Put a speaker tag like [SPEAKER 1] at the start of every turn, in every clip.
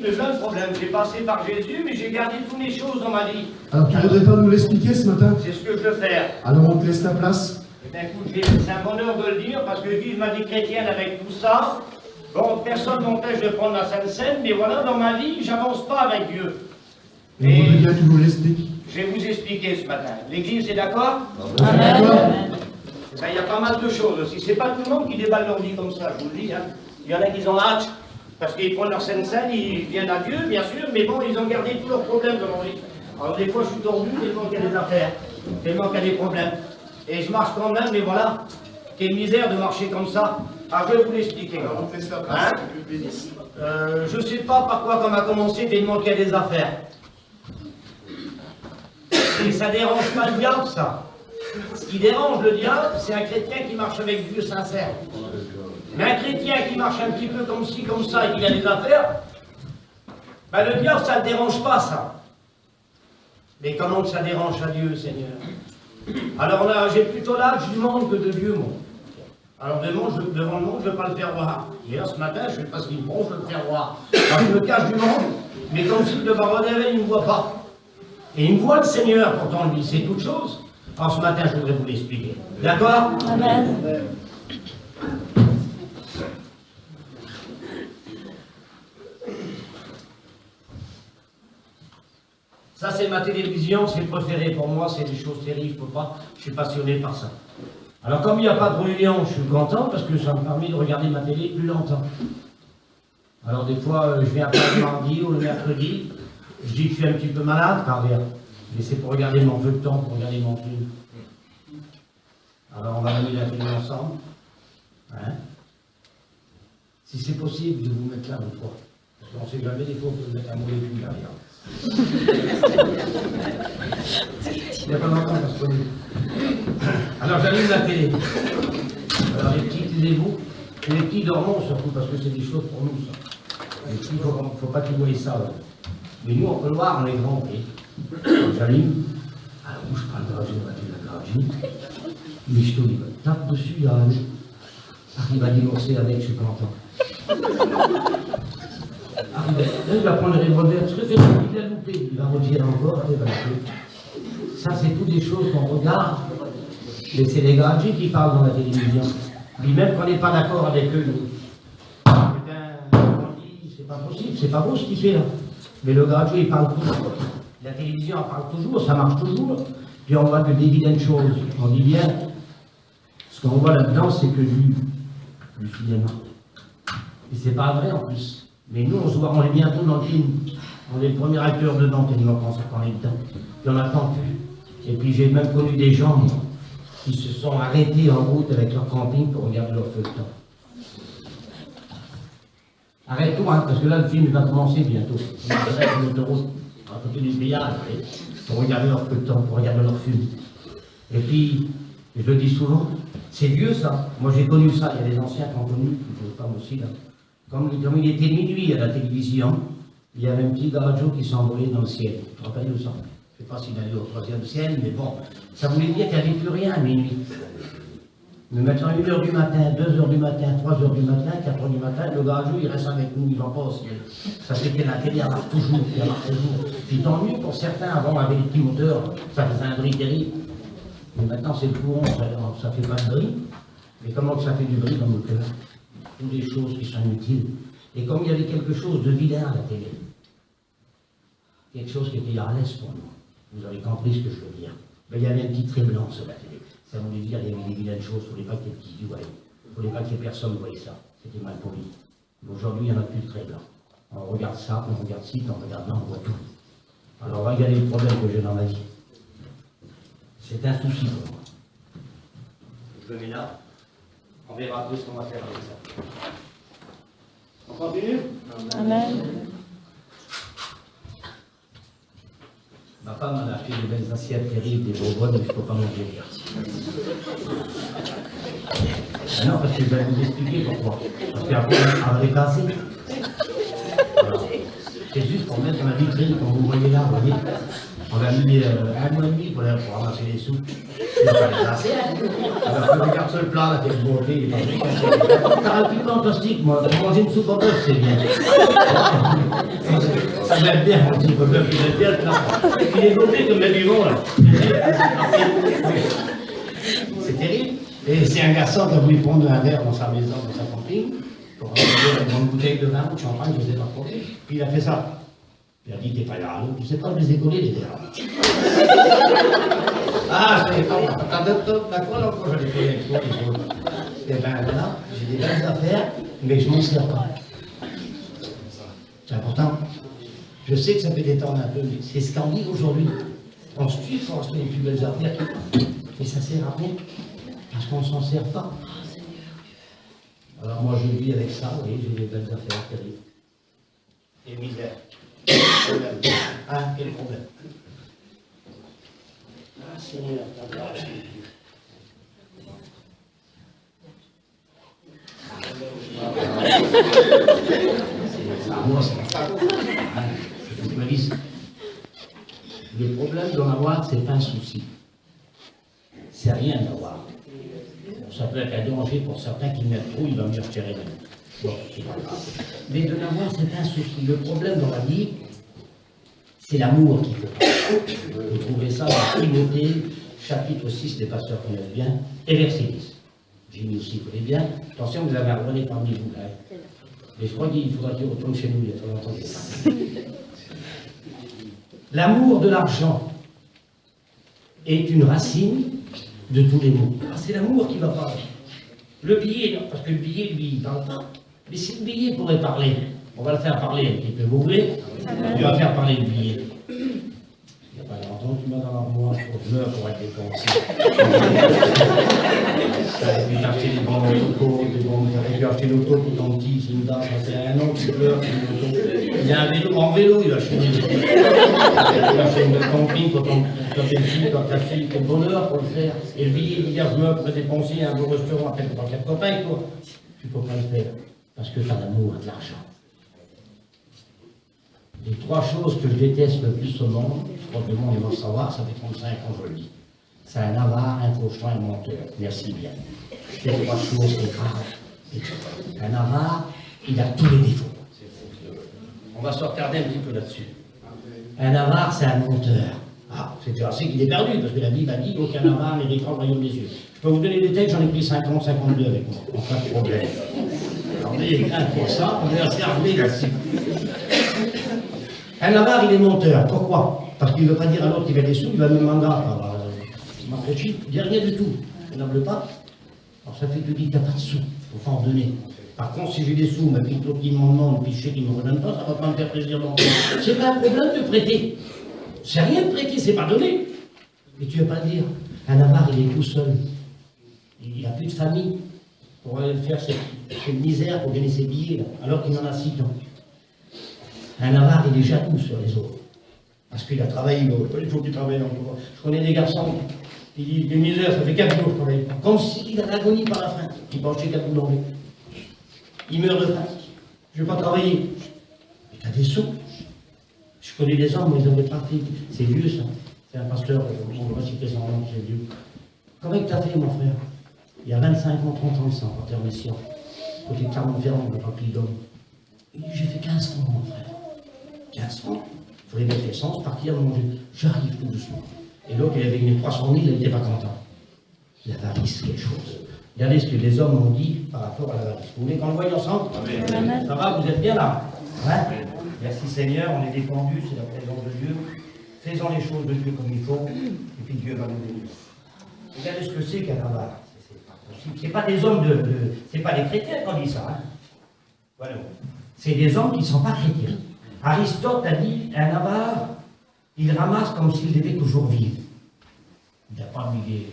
[SPEAKER 1] Le seul problème, j'ai passé par Jésus, mais j'ai gardé toutes les choses dans ma vie.
[SPEAKER 2] Alors tu voudrais pas nous l'expliquer ce matin?
[SPEAKER 1] C'est ce que je veux faire.
[SPEAKER 2] Alors on te laisse la place.
[SPEAKER 1] Eh bien, écoute, c'est un bonheur de le dire, parce que vive ma vie chrétienne avec tout ça. Bon, personne m'empêche de prendre la Sainte Seine, mais voilà, dans ma vie, j'avance pas avec Dieu.
[SPEAKER 2] Et on voudrait bien que tu nous l'expliques.
[SPEAKER 1] Je vais vous expliquer ce matin. L'Église est d'accord?
[SPEAKER 2] Amen.
[SPEAKER 1] Ben, il y a pas mal de choses aussi. C'est pas tout le monde qui déballe leur vie comme ça, je vous le dis. Hein. Il y en a qui ont hâte, parce qu'ils prennent leur Sainte Seine, ils viennent à Dieu, bien sûr, mais bon, ils ont gardé tous leurs problèmes dans leur vie. Alors des fois, je suis tordu, tellement qu'il y a des affaires, tellement qu'il y a des problèmes. Et je marche quand même, mais voilà, quelle misère de marcher comme ça. Ah, je vais vous l'expliquer.
[SPEAKER 2] Alors on te laisse la place.
[SPEAKER 1] Je sais pas par quoi on a commencé, tellement qu'il y a des affaires. Et ça dérange pas le diable, ça. Ce qui dérange le diable, c'est un chrétien qui marche avec Dieu sincère. Mais un chrétien qui marche un petit peu comme ci, comme ça, et qui a des affaires, ben le diable, ça ne le dérange pas, ça. Mais comment que ça dérange à Dieu, Seigneur? Alors là, j'ai plutôt l'âge du monde que de Dieu, moi. Alors devant le monde, je ne veux pas le faire voir. Hier, ce matin, je ne sais pas ce qu'ils me font, je veux le faire voir. Alors je me cache du monde, mais comme s'il devait redével, il ne me voit pas. Et il me voit le Seigneur, pourtant lui, c'est toute chose. Alors ce matin, je voudrais vous l'expliquer. D'accord?
[SPEAKER 3] Amen.
[SPEAKER 1] Ça, c'est ma télévision, c'est préféré pour moi, c'est des choses terribles, je suis passionné par ça. Alors, comme il n'y a pas de réunion, je suis content parce que ça me permet de regarder ma télé plus longtemps. Alors, des fois, je viens pas le mardi ou le mercredi, je dis que je suis un petit peu malade, car mais c'est pour regarder mon feuilleton, pour regarder mon film. Alors, on va regarder la télé ensemble. Hein? Si c'est possible, de vous mettre là une fois. Parce qu'on ne sait jamais, des fois, on peut mettre un molécule derrière. Il n'y a pas longtemps, parce que... Alors j'allume la télé. Alors les petits, taisez-vous. Et les petits dormons surtout, parce que c'est des choses pour nous, ça. Les petits, il ne faut pas qu'ils voient ça. Là. Mais nous, on peut le voir, on est grands, ok. Alors j'allume. Alors où je prends le dragé, la dragée. Mais je tape dessus, il arrive à divorcer avec, je suis content. Il va prendre le revolver, ce que c'est qu'il a loupé, il va retirer encore, et va le. Ça, c'est toutes des choses qu'on regarde, mais c'est les gadgets qui parlent dans la télévision. Puis même qu'on n'est pas d'accord avec eux, nous. On dit, c'est pas possible, c'est pas beau ce qu'il fait là. Mais le gadget, il parle toujours. La télévision, elle parle toujours, ça marche toujours. Puis on voit que des vilaines choses. On dit bien, ce qu'on voit là-dedans, c'est que du cinéma. Et c'est pas vrai en plus. Mais nous, on est bientôt dans le film. On est le premier acteur dedans, tellement qu'on est dedans. Puis on n'attend plus. Et puis j'ai même connu des gens, moi, qui se sont arrêtés en route avec leur camping pour regarder leur feuilleton. Arrête-toi, hein, parce que là, le film va commencer bientôt. On arrête l'autoroute, à côté du péage, pour regarder leur feuilleton, pour regarder leur film. Et puis, je le dis souvent, c'est vieux ça. Moi j'ai connu ça, il y a des anciens qui ont connu, je femmes aussi là. Comme il était minuit à la télévision, il y avait un petit garageau qui s'envolait dans le ciel. Tu te rappelles de ça? Je ne sais pas s'il allait au 3e ciel, mais bon, ça voulait dire qu'il n'y avait plus rien à minuit. Mais maintenant, 1h du matin, 2h du matin, 3h du matin, 4h du matin, le garageau il reste avec nous, il ne va pas au ciel. Ça fait que la télé elle marche toujours, elle marche toujours. Puis tant mieux pour certains, avant avec les petits moteurs, ça faisait un bruit terrible. Mais maintenant c'est le courant, ça ne fait pas de bruit. Mais comment ça fait du bruit dans nos cœurs? Toutes des choses qui sont inutiles. Et comme il y avait quelque chose de vilain à la télé, quelque chose qui était à l'aise pour nous, vous avez compris ce que je veux dire. Mais il y avait un petit trait blanc sur la télé. Ça voulait dire qu'il y avait des vilaines choses, il ne fallait pas que les petits voient. Il ne fallait pas que les personnes voient ça. C'était mal poli. Aujourd'hui, il n'y en a plus de trait blanc. On regarde ça, on regarde ci, on regarde là, on voit tout. Alors regardez le problème que j'ai dans ma vie. C'est un souci pour moi. Je le mets là. On verra un peu ce qu'on va faire avec ça. On continue?
[SPEAKER 3] Amen.
[SPEAKER 1] Ma femme m'a acheté des belles assiettes terribles, des bonbonnes, mais je ne peux pas manger hier. Ah non, parce que je vais vous expliquer pourquoi. Parce qu'après, on va les casser. Voilà. C'est juste pour mettre dans la vitrine, comme vous voyez là, vous voyez. On a mis 1 mois et demi pour ramasser les sous. C'est pas les assez. Alors, je regarde sur le plat, là, quelle beauté, il est pas vrai. T'as un petit peu en plastique, moi. Pour manger une soupe en bœuf, c'est bien. il va être bien, mon petit bonhomme, il va être bien, là. Il est mauvais comme un vivant, là. C'est terrible. Et c'est un garçon qui a voulu prendre un verre dans sa maison, dans sa camping, pour avoir une grande bouteille de vin ou de champagne, je ne sais pas trop. Puis il a fait ça. Il a dit, t'es pas là, tu sais pas les écoler, les verres. Ah, je ne sais pas, d'accord, là, je l'ai fait avec toi, les autres. Eh bien, voilà, j'ai des belles affaires, mais je m'en sers pas. C'est important. Je sais que ça peut détendre un peu, mais c'est ce qu'on dit aujourd'hui. On se tue pour acheter les plus belles affaires, et ça sert à rien, parce qu'on ne s'en sert pas. Alors moi je vis avec ça, oui, j'ai des belles affaires terribles. Et misère. Ah, quel problème. Ah, Seigneur, ta grâce. Moi, c'est pas je me dis, le problème d'en avoir, c'est pas un souci. C'est rien d'avoir. Ça peut être un danger pour certains qui mettent trop, il va me retirer même. Bon, c'est pas grave. Mais de l'avoir, c'est pas un souci. Le problème dans la vie, c'est l'amour qu'il faut. Vous trouvez ça dans Timothée, chapitre 6, des pasteurs connaissent bien, et verset 10. Jimmy aussi connaît bien. Attention, vous avez un relais parmi vous, là. Mais je crois qu'il faudra qu'il retourne chez nous, il y a trop longtemps. L'amour de l'argent est une racine de tous les maux. Ah, c'est l'amour qui va parler. Le billet, non, parce que le billet, lui, il ne parle pas. Mais si le billet pourrait parler, on va le faire parler un petit peu. Vous voulez? Il va faire parler le billet. Il n'y a pas longtemps, tu m'as dans l'armoire, je meurs pour être dépensé. T'aurais pu acheter des bons locaux, t'aurais pu acheter l'auto pour ton petit, c'est une dame, ça fait un an, tu pleures, c'est une auto. Il y a un vélo, en vélo, il va acheter une vélo. Il va acheter une camping quand t'es fille, quand ta fille, quel bonheur pour le faire. Et le billet, il dit, je meurs pour être dépensé un beau restaurant, après tu prends 4 copains, toi. Tu ne peux pas le faire, parce que tu as l'amour de l'argent. Les 3 choses que je déteste le plus au monde, je crois que le monde va savoir, ça fait 35 ans que je le dis. C'est un avare, un faucheton, un menteur. Merci bien. C'est 3 choses, c'est grave. Un avare, il a tous les défauts. On va se retarder un petit peu là-dessus. Un avare, c'est un menteur. Ah, c'est déjà assez qu'il est perdu, parce que la Bible a dit qu'aucun avare n'héritera le royaume des cieux. Je peux vous donner des textes, j'en ai pris 50, 52 avec moi. Pas de problème. Alors, on est un pour ça, on est assez armé là-dessus. Un avare, il est menteur. Pourquoi? Parce qu'il ne veut pas dire à l'autre qu'il va des sous, il va me demander il dit rien du tout. Il n'en veut pas. Alors ça fait que tu dis, tu n'as pas de sous, il faut pas en donner. Par contre, si j'ai des sous, mais puis l'autre qui m'en demande, puis je sais qu'il ne me redonne pas, ça ne va pas me faire plaisir non plus. C'est pas un problème de prêter. C'est rien de prêter, c'est pas donner. Mais tu ne vas pas dire, un avare, il est tout seul. Il n'a plus de famille pour aller faire ses misères, pour gagner ses billets, là, alors qu'il en a 6 ans. Un avare, il est jaloux sur les autres. Parce qu'il a travaillé, il faut qu'il travaille encore. Je connais des garçons, ils disent, des misères, ça fait 4 jours que je travaille. Comme s'il avait agonie par la faim. Il mange chez 4 boulangers. Il meurt de faim. Je ne vais pas travailler. Mais tu as des sous. Je connais des hommes, ils avaient pas fait. C'est vieux, ça. C'est un pasteur, on ne va pas citer son nom, c'est vieux. Comment tu as fait, mon frère? Il y a 25 ans, 30 ans, ça, en terre mission. Côté de Clermont-Ferrand, on n'a pas pris d'homme. Il dit, j'ai fait 15 francs, mon frère. 15 francs. Il fallait mettre l'essence, partir, manger. J'arrive tout doucement. Et l'autre, il avait gagné 300 000, il n'était pas content. L'avarice, quelque chose. Regardez ce que les hommes ont dit par rapport à l'avarice. Vous voulez qu'on le voie ensemble? Amen. Ça va, vous êtes bien là? Hein? Merci Seigneur, on est défendus, c'est la présence de Dieu. Faisons les choses de Dieu comme il faut, et puis Dieu va nous bénir. Regardez ce que c'est qu'un avare. C'est pas possible. C'est pas des hommes c'est pas des chrétiens qui ont dit ça. Hein? Voilà. C'est des hommes qui ne sont pas chrétiens. Aristote a dit, un avare, il ramasse comme s'il devait toujours vivre. Il n'a pas mis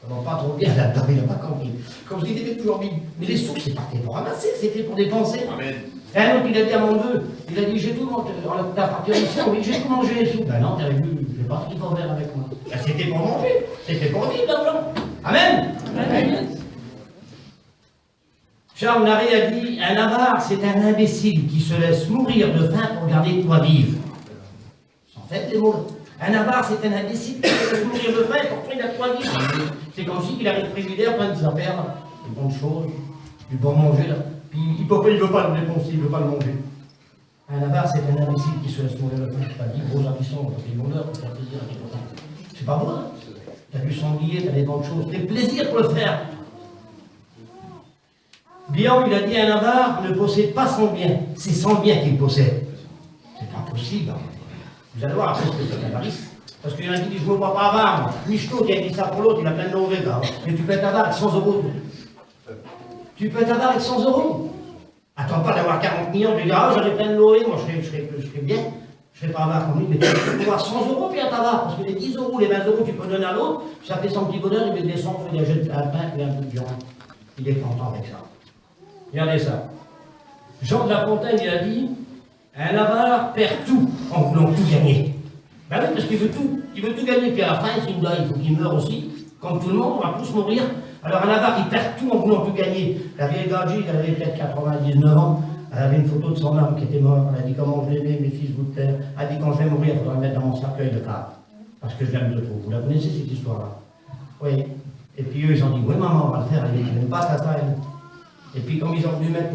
[SPEAKER 1] ça ne va pas trop bien là-dedans, il n'a pas compris. Comme s'il devait toujours vivre. Mais les sous, c'est pas fait pour ramasser, c'était pour dépenser. Amen. Et un autre, il a dit à mon neveu, il a dit, j'ai tout mangé, t'as parti ici, oui, j'ai tout mangé les sous. Ben non, t'avais vu, je vais pas ce qu'il faut faire avec moi. Ben, c'était pour manger, c'était pour vivre l'argent. Amen. Amen. Charles Naré a dit, un avare, c'est un imbécile qui se laisse mourir de faim pour garder de quoi vivre. En fait, les mots. Un avare, c'est un imbécile qui se laisse mourir de faim pour trouver de quoi vivre. C'est comme si il avait le frigidaire plein de affaires, des bonnes choses, du bon manger, là. Puis il ne veut pas le dépenser, il ne veut pas le manger. Un avare, c'est un imbécile qui se laisse mourir le feu. T'as 10 gros habitants, t'as des vendeurs pour faire plaisir à tes copains. C'est pas bon, hein? T'as du sanglier, t'as des bonnes choses, t'as plaisir pour le faire. Bion, il a dit, un avare ne possède pas son bien, c'est son bien qu'il possède. C'est pas possible. Hein. Vous allez voir après ce que c'est l'avarice. Parce qu'il y en a qui disent, je ne vois pas avare, moi. Michto qui a dit ça pour l'autre, il a plein de mauvais gars. Mais tu peux être avare avec 100 euros. Tu peux être avare avec 100 euros. Attends pas d'avoir 40 millions, de dire, ah, j'en ai plein de Loé, moi je serais bien. Je ne serais pas avare comme lui, mais tu peux avoir 100 euros puis être avare. Parce que les 10 euros, les 20 euros, tu peux donner à l'autre, ça fait son petit bonheur, il met des cendres, il achète un pain et un peu de viande. Il est content avec ça. Regardez ça. Jean de La Fontaine, il a dit, un avare perd tout en voulant tout gagner. Ben oui, parce qu'il veut tout. Il veut tout gagner, puis à la fin, il faut qu'il meure aussi. Comme tout le monde, on va tous mourir. Alors un avare, il perd tout en voulant tout gagner. La vieille Gadji, elle avait peut-être 99 ans. Elle avait une photo de son homme qui était mort. Elle a dit, comment je l'aimais, mes fils vous de terre. Elle a dit, quand je vais mourir, il faudra le mettre dans mon cercueil de cave. Parce que je l'aime de trop. Vous la connaissez, cette histoire-là? Oui. Et puis eux, ils ont dit, oui, maman, on va le faire. Elle n'aime pas tata. Et puis, comme ils ont voulu mettre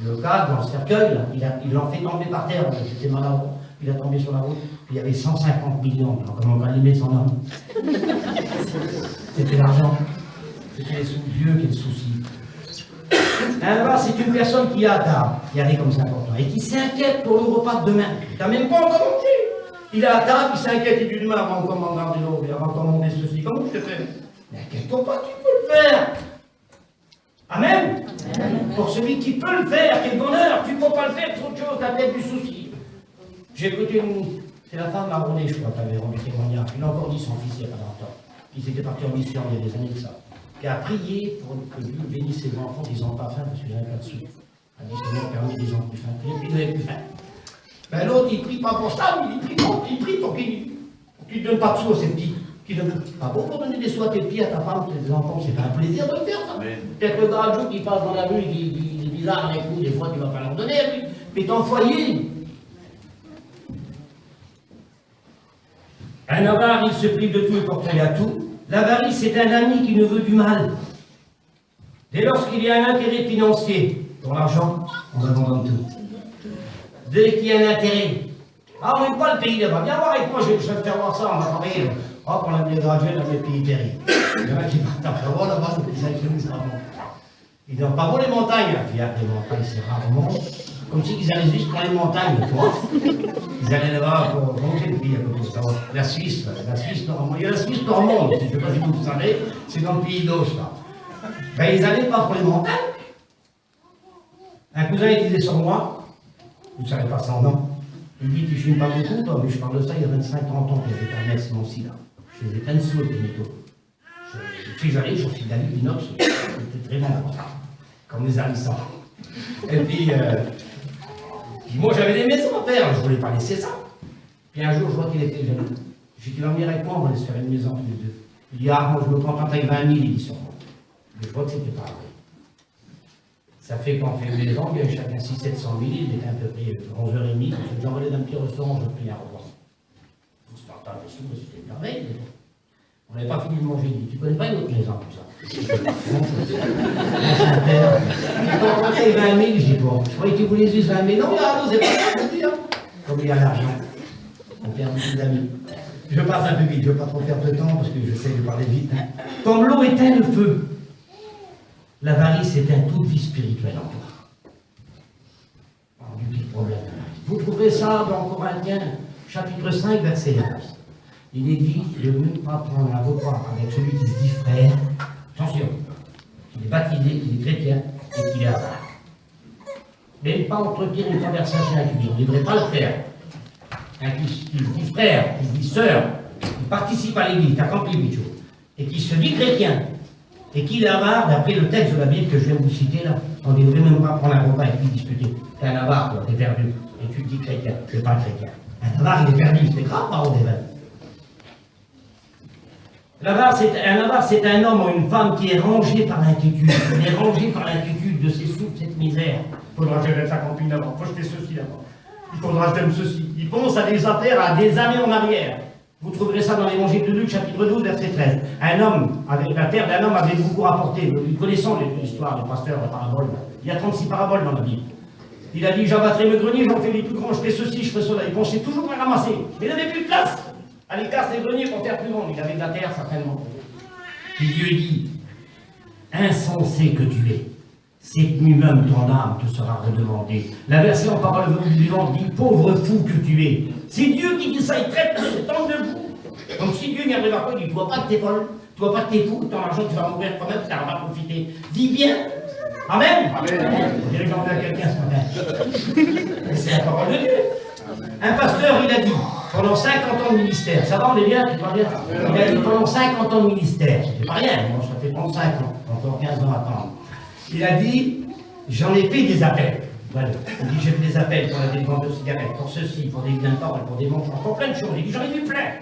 [SPEAKER 1] le cadre dans le cercueil, là, ils l'ont fait tomber par terre. C'était malade. Il a tombé sur la route. Puis il y avait 150 millions. Alors, comment on va l'aimer son homme? C'était l'argent. C'était les Dieu qui est le souci. Un avare, c'est une personne qui a table, qui a comme 50 ans, et qui s'inquiète pour le repas de demain. Tu n'as même pas encore mangé. Il est à table, il s'inquiète, il dit demain, avant de commander l'eau, avant de commander ceci. Comment je te fais? Mais inquiète-toi pas, tu peux le faire. Amen. Pour celui qui peut le faire, quel bonheur. Tu ne peux pas le faire, c'est autre chose, t'as peut-être du souci. J'ai écouté c'est la femme Maronnet, je crois, qui avait rendu témoignage. Il a encore dit son fils il n'y a pas longtemps. Il s'était parti en mission il y a des années de ça. Qui a prié pour que Dieu bénisse ses enfants, ils n'ont pas faim parce qu'il n'y en a pas de sous. Il a dit Seigneur, permet des gens plus faim. Puis il n'avait plus faim. Ben l'autre, il prie pas pour ça, il prie pour qu'il ne donne pas de sous à ses petits. Pas bon pour donner des sous à tes petits, à ta femme, tes enfants, c'est pas un plaisir de le faire, ça. Peut-être le gars, un jour, qui passe dans la rue, il est bizarre avec vous, des fois, tu ne vas pas leur donner, mais ton foyer. Un avare, il se prive de tout et porte à tout. L'avarice, c'est un ami qui ne veut du mal. Dès lors qu'il y a un intérêt financier pour l'argent, on abandonne tout. Dès qu'il y a un intérêt, ah, on n'aime pas le pays là-bas, viens voir avec moi, je vais te faire voir ça, on va travailler. Hop, on a bien gradué dans les pays terribles. Il y en a qui partent à voir là-bas, les inconnus, c'est rarement. Ils n'ont pas beau les montagnes, puis les montagnes, c'est rarement. Comme si ils allaient juste pour les montagnes, tu vois. Ils allaient là-bas pour monter le pays à côté de ça. La Suisse, normalement. Il y a la Suisse normande, je ne sais pas si vous savez, c'est dans le pays d'Auch, là. Ben, ils n'allaient pas pour les montagnes. Un cousin, il disait sur moi, vous ne savez pas son nom, il dit, tu ne fumes pas beaucoup, toi, mais je parle de ça il y a 25-30 ans que j'étais un mec, aussi, là. Je faisais plein de sous avec les métaux. Je suis allé, je suis allé d'inox, c'était très bon pour ça, comme les harissants. Et puis, moi j'avais des maisons à faire, je ne voulais pas laisser ça. Puis un jour, je vois qu'il était jeune. J'ai dit, l'emmener avec moi, on va aller se faire une maison tous les deux. Il dit, ah, moi je me contente avec 20 000, il dit sur moi. Mais je vois que c'était pas vrai. Ça fait qu'on fait une maison, il y a chacun 600-700 000, il était à peu près 11h30, j'ai envolé d'un petit restaurant, je pris un repas. On se partage des sous, mais c'était une merveille. On n'avait pas fini de manger, il dit, tu connais pas une autre maison comme ça? Quand on fait 20 000, je dis, bon, je croyais qu'il voulait juste 20 000. Non, là, c'est pas ça, je dis, hein. Comme il y a l'argent, on perd beaucoup d'amis. Je passe un peu vite, je ne veux pas trop perdre de temps parce que j'essaie de parler vite. Hein. Comme l'eau éteint le feu, l'avarice éteint toute vie spirituelle en toi. Du petit problème. Vous trouverez ça dans Corinthiens, chapitre 5, verset 11. Il est dit de ne pas prendre un repas avec celui qui se dit frère, attention, qu'il est baptisé, qu'il est chrétien et qu'il est avare. Mais ne pas entretenir une conversation avec lui, on ne devrait pas le faire. Qui se dit frère, qui se dit sœur, qui participe à l'église, qui accomplit les choses, et qui se dit chrétien, et qui est avare, d'après le texte de la Bible que je viens de vous citer là, on ne devrait même pas prendre un repas et puis discuter. T'es un avare, toi, t'es perdu, et tu te dis chrétien, tu n'es pas chrétien. Un avare, il est perdu, c'est grave, parole d'évêque. Un avare, c'est un homme ou une femme qui est rangé par l'inquiétude. Il est rangé par l'inquiétude de ses sous, de cette misère. Il faudra que j'aille sa copine avant, il faut que je fais ceci d'abord. Il faudra que je donne ceci. Il pense à des affaires à des années en arrière. Vous trouverez ça dans l'évangile de Luc, chapitre 12, verset 13. Un homme, la terre d'un homme avait beaucoup rapporté. Nous connaissons l'histoire des pasteurs, les paraboles. Il y a 36 paraboles dans la Bible. Il a dit, j'abattrai mes greniers, j'en fais les plus grands, je fais ceci, je fais cela. Il pensait toujours à ramasser. Mais il n'avait plus de place. À l'écart des greniers pour faire plus grand. Il avait de la terre, certainement. Puis Dieu dit, insensé que tu es, cette nuit même ton âme te sera redemandée. La version en parole vivante dit, pauvre fou que tu es. C'est Dieu qui dit ça, il traite cet homme de fou. Donc si Dieu vient vers toi, il dit, tu vois pas que t'es folle, tu vois pas que t'es fou, ton argent, tu vas mourir quand même, tu n'auras pas profité. Dis bien. Amen. Amen. On dirait que j'en veux à quelqu'un ce matin. C'est la parole de Dieu. Un pasteur, il a dit, pendant 50 ans de ministère, ça va, on est bien, tu vas bien? Il a dit, pendant 50 ans de ministère, c'est pas rien, moi ça fait 35 ans, encore 15 ans à attendre. Il a dit, j'en ai fait des appels. Voilà. Il dit, j'ai fait des appels pour la défense de cigarettes, pour ceci, pour des gains de parole, pour des mensonges, pour plein de choses. Il dit, j'en ai vu plein.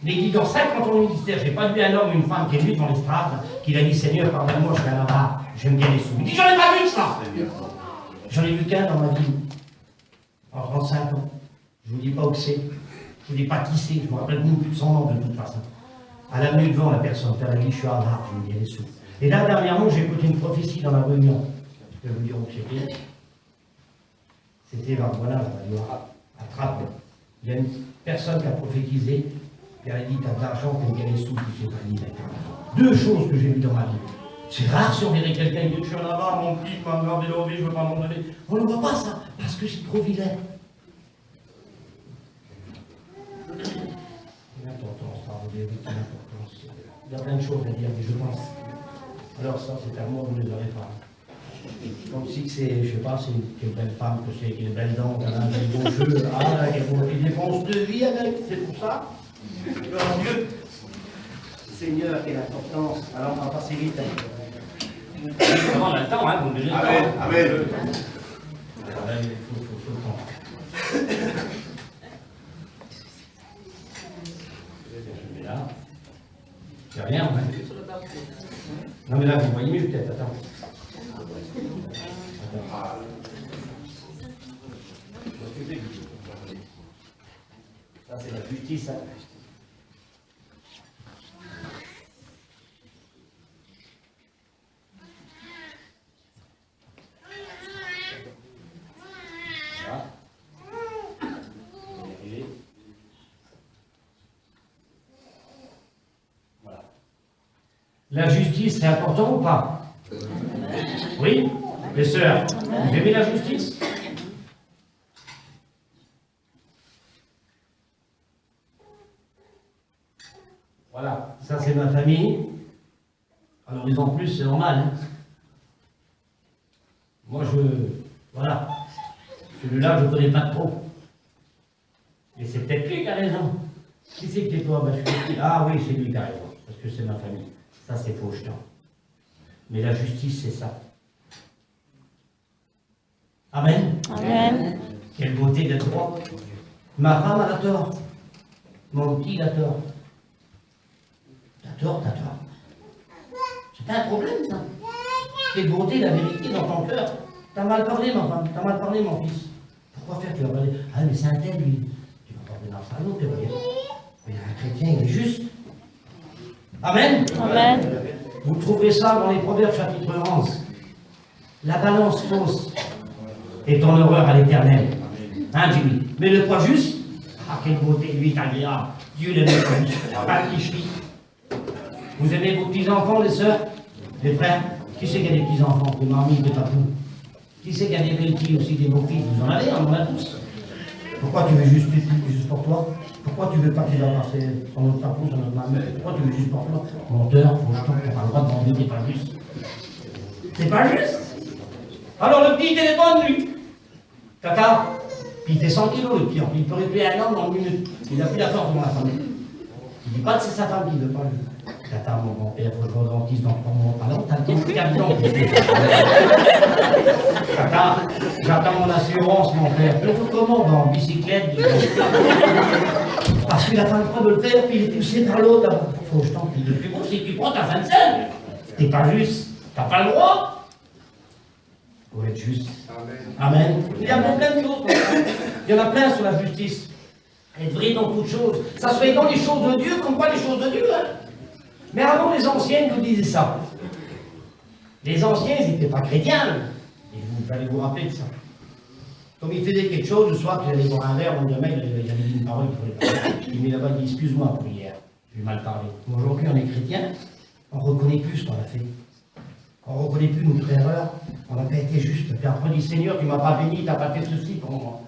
[SPEAKER 1] Il dit, dans 50 ans de ministère, j'ai pas vu un homme ou une femme qui est venu devant l'estrade, qui a dit, Seigneur, pardonne-moi, je suis un avare, j'aime bien les sous. Il dit, j'en ai pas vu ça. J'en ai vu qu'un dans ma vie, en 35 ans. Je ne vous dis pas où c'est, je ne vous dis pas qui c'est, je ne me rappelle même plus de son nom de toute façon. À l'avenue devant, la personne, elle a dit, je suis avare, j'aime bien les sous. Et là, dernièrement, j'ai écouté une prophétie dans la réunion. Je vais vous dire où c'était. C'était vers voilà, à Trappes. Il y a une personne qui a prophétisé, qui a dit, t'as de l'argent, t'aimes bien les sous, tu sais pas ni d'accord. Deux choses que j'ai vues dans ma vie. C'est rare si on verrait quelqu'un qui dit, je suis en avare, mon petit, m'a gardé la vie, je ne veux pas m'en donner. On ne voit pas ça, parce que c'est trop vilain. L'importance, pardon, l'importance. Il y a plein de choses à dire, mais je pense. Alors ça, c'est à moi, vous ne les aurez pas. Comme si c'est, je sais pas, c'est une belle femme, que c'est, qui a une belle dent, qu'elle a un bon jeu, qu'elle dépense de vie avec, c'est pour ça. Alors Dieu, Seigneur, quelle importance. Alors on va passer vite. On a le temps, hein, vous me donnez le temps.
[SPEAKER 2] Amen. Amen.
[SPEAKER 1] Il faut le temps. Je mets là. C'est rien, hein. Non mais là, vous voyez mieux peut-être, attends. Ça, c'est la justice. Hein. Voilà. La justice, c'est important ou pas? Oui? Les sœurs, vous aimez la justice? Voilà, ça c'est ma famille. Alors ils en plus, c'est normal. Hein. Moi voilà. Celui-là, je ne connais pas trop. Et c'est peut-être lui qui a raison. Qui c'est que t'es toi? Ah oui, c'est lui qui a raison. Parce que c'est ma famille. Ça c'est faux, je t'en. Mais la justice, c'est ça. Amen.
[SPEAKER 3] Amen.
[SPEAKER 1] Quelle beauté d'être droit. Ma femme, elle a tort. Mon petit, il a tort. T'as tort, t'as tort. C'est pas un problème, ça. Quelle beauté, la vérité dans ton cœur. T'as mal parlé, ma femme. T'as mal parlé, mon fils. Pourquoi faire? Tu vas parler. Ah, mais c'est un tel, lui. Tu vas parler dans sa langue, tu vas dire. Mais un chrétien, il est juste. Amen.
[SPEAKER 3] Amen.
[SPEAKER 1] Vous trouverez ça dans les Proverbes chapitre 11. La balance fausse est en horreur à l'éternel. Hein, Jimmy? Mais le poids juste, ah, quelle beauté, lui, est agréable. Dieu l'aime comme ça. Pas de tricherie. Vous aimez vos petits-enfants, les sœurs, les frères? Qui c'est qui a des petits-enfants? Des mamies, des papous? Qui c'est qui a des belles-filles aussi, des beaux-fils? Vous en avez, on en a tous. Pourquoi tu veux juste pour toi? Pourquoi tu veux pas qu'il va passer sur notre papou, sur notre mamie? Pourquoi tu veux juste pour toi? Menteur, faut que je t'en pas le droit de demander, t'es pas juste. C'est pas juste. Alors le petit téléphone, lui. Tata, puis il fait 100 kilos, le petit, il peut répéter un homme en une minute. Il n'a plus la force devant la famille. Il dit pas que c'est sa femme qui ne veut pas, lui. Tata, mon grand-père, faut que je me dentiste dans 3 mois. Ah non, t'as le temps de 4 ans. Tata, j'attends mon assurance, mon père. Je vous commande en bicyclette. Parce qu'il a pas le droit de le faire, puis il est poussé par l'autre. Faut que je t'en prie. Le plus beau, c'est que tu prends ta fin de scène. T'es pas juste. T'as pas le droit. Faut être juste. Amen. Il y a plein de choses. Il y en a plein sur la justice. Être vrai dans toutes choses. Ça se fait dans les choses de Dieu comme pas les choses de Dieu. Hein. Mais avant, les anciens nous disaient ça. Les anciens, ils n'étaient pas chrétiens. Et vous allez vous rappeler de ça. Comme il faisait quelque chose, le soir, tu allais boire un verre, ou demain, il avait dit une parole qu'il fallait parler. Il met là-bas, il dit excuse-moi pour hier, j'ai mal parlé. Aujourd'hui, on est chrétien, on ne reconnaît plus ce qu'on a fait. On ne reconnaît plus notre erreur, on n'a pas été juste. Puis après, on dit Seigneur, tu ne m'as pas béni, tu n'as pas fait ceci pour moi.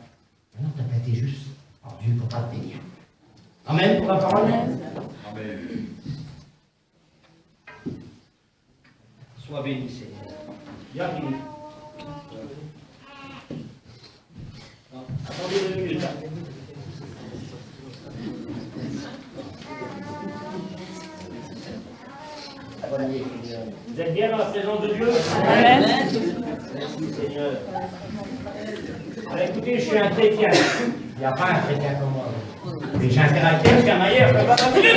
[SPEAKER 1] Non, tu n'as pas été juste. Alors Dieu ne peut pas te bénir. Amen pour la parole. Amen. Sois béni, Seigneur. Bien béni. Attendez 2 minutes. Vous êtes bien dans la présence de Dieu?
[SPEAKER 3] Amen.
[SPEAKER 1] Merci Seigneur. Alors écoutez, je suis un chrétien. Il n'y a pas un chrétien comme moi. Mais j'ai un caractère, j'ai un maillot, je ne peux pas continuer.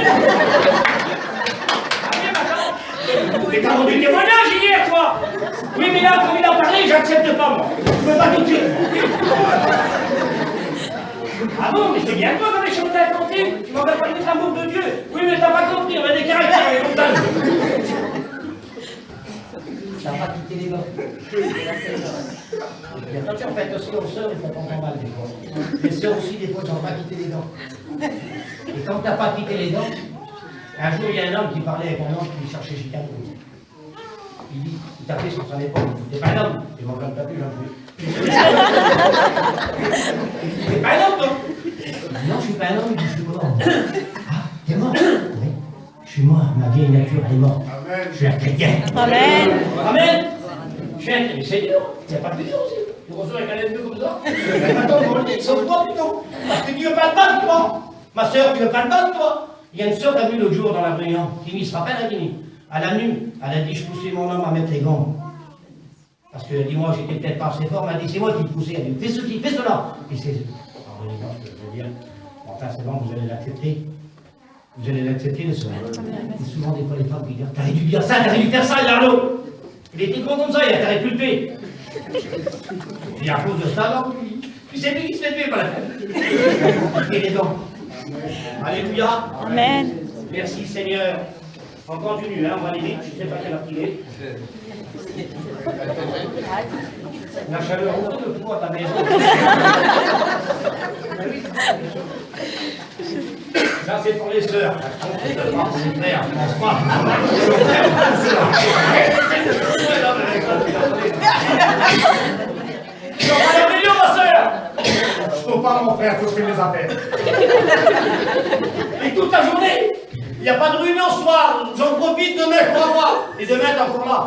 [SPEAKER 1] Mais t'as rendu témoignage hier, toi. Oui, mais là, comme il a parlé, j'accepte pas, moi. Je ne peux pas tout dire. Ah bon, mais c'est bien toi dans les choses que t'as compris. Tu m'en vas parler de l'amour de Dieu. Oui, mais t'as pas compris, on a des caractères comme ça. Ça n'a pas quitté les gants. Quand tu en fais aussi aux sœurs, il faut prendre mal des fois. Les sœurs aussi, des fois, ils n'ont pas quitté les gants. Et quand tu n'as pas quitté les gants, un jour, il y a un homme qui parlait avec un homme qui cherchait Chicago. Il dit, il tapait sur son épaule. T'es pas un homme. Il m'en donne pas plus, j'en peux. T'es pas un homme, toi. Non, je suis pas un homme, je suis mort. Ah, t'es mort? Oui. Je suis mort, ma vieille nature, elle est morte.
[SPEAKER 2] Amen.
[SPEAKER 1] Je suis un chrétien.
[SPEAKER 3] Amen.
[SPEAKER 1] Amen. Je suis un chrétien. C'est dur. Il n'y a pas plus dur aussi. Tu reçois un calendrier comme ça. Attends, on le dit, sauve-toi plutôt. Parce que tu veux pas te battre, toi. Ma soeur, tu veux pas te battre, toi. Il y a une soeur qui a vu l'autre jour dans la réunion. Kimi se rappelle, Kimi. Elle a nu. Elle a dit, je poussais mon homme à mettre les gants. Parce que, dis-moi, j'étais peut-être pas assez fort. Elle m'a dit, c'est moi qui te poussais. Elle dit, fais ceci, fais cela. Et c'est. Pardonnez-moi ce que je veux dire. Enfin, c'est bon, vous allez l'accepter. Vous allez l'accepter, le soir. Et souvent, des fois, les femmes qui disent, t'aurais dû dire ça, t'aurais dû faire ça, Yarlo. Il était con comme ça, il a t'aurait pu le tuer. Et à cause de ça, non. Puis c'est lui qui se fait tuer par la tête. Et les dents. Alléluia.
[SPEAKER 3] Amen.
[SPEAKER 1] Merci, Seigneur. On continue, hein, on va aller vite, je ne sais pas quelle heure il est. La chaleur, on de toi à ta maison. Ça, c'est pour les sœurs. C'est pas pour les frères, je pense pas. Je vais pas la réunion, ma sœur.
[SPEAKER 2] Je ne pas mon frère, il faut que je fasse mes affaires.
[SPEAKER 1] Et toute la journée, il n'y a pas de réunion ce soir. J'en profite demain pour avoir. Et demain, t'es encore là.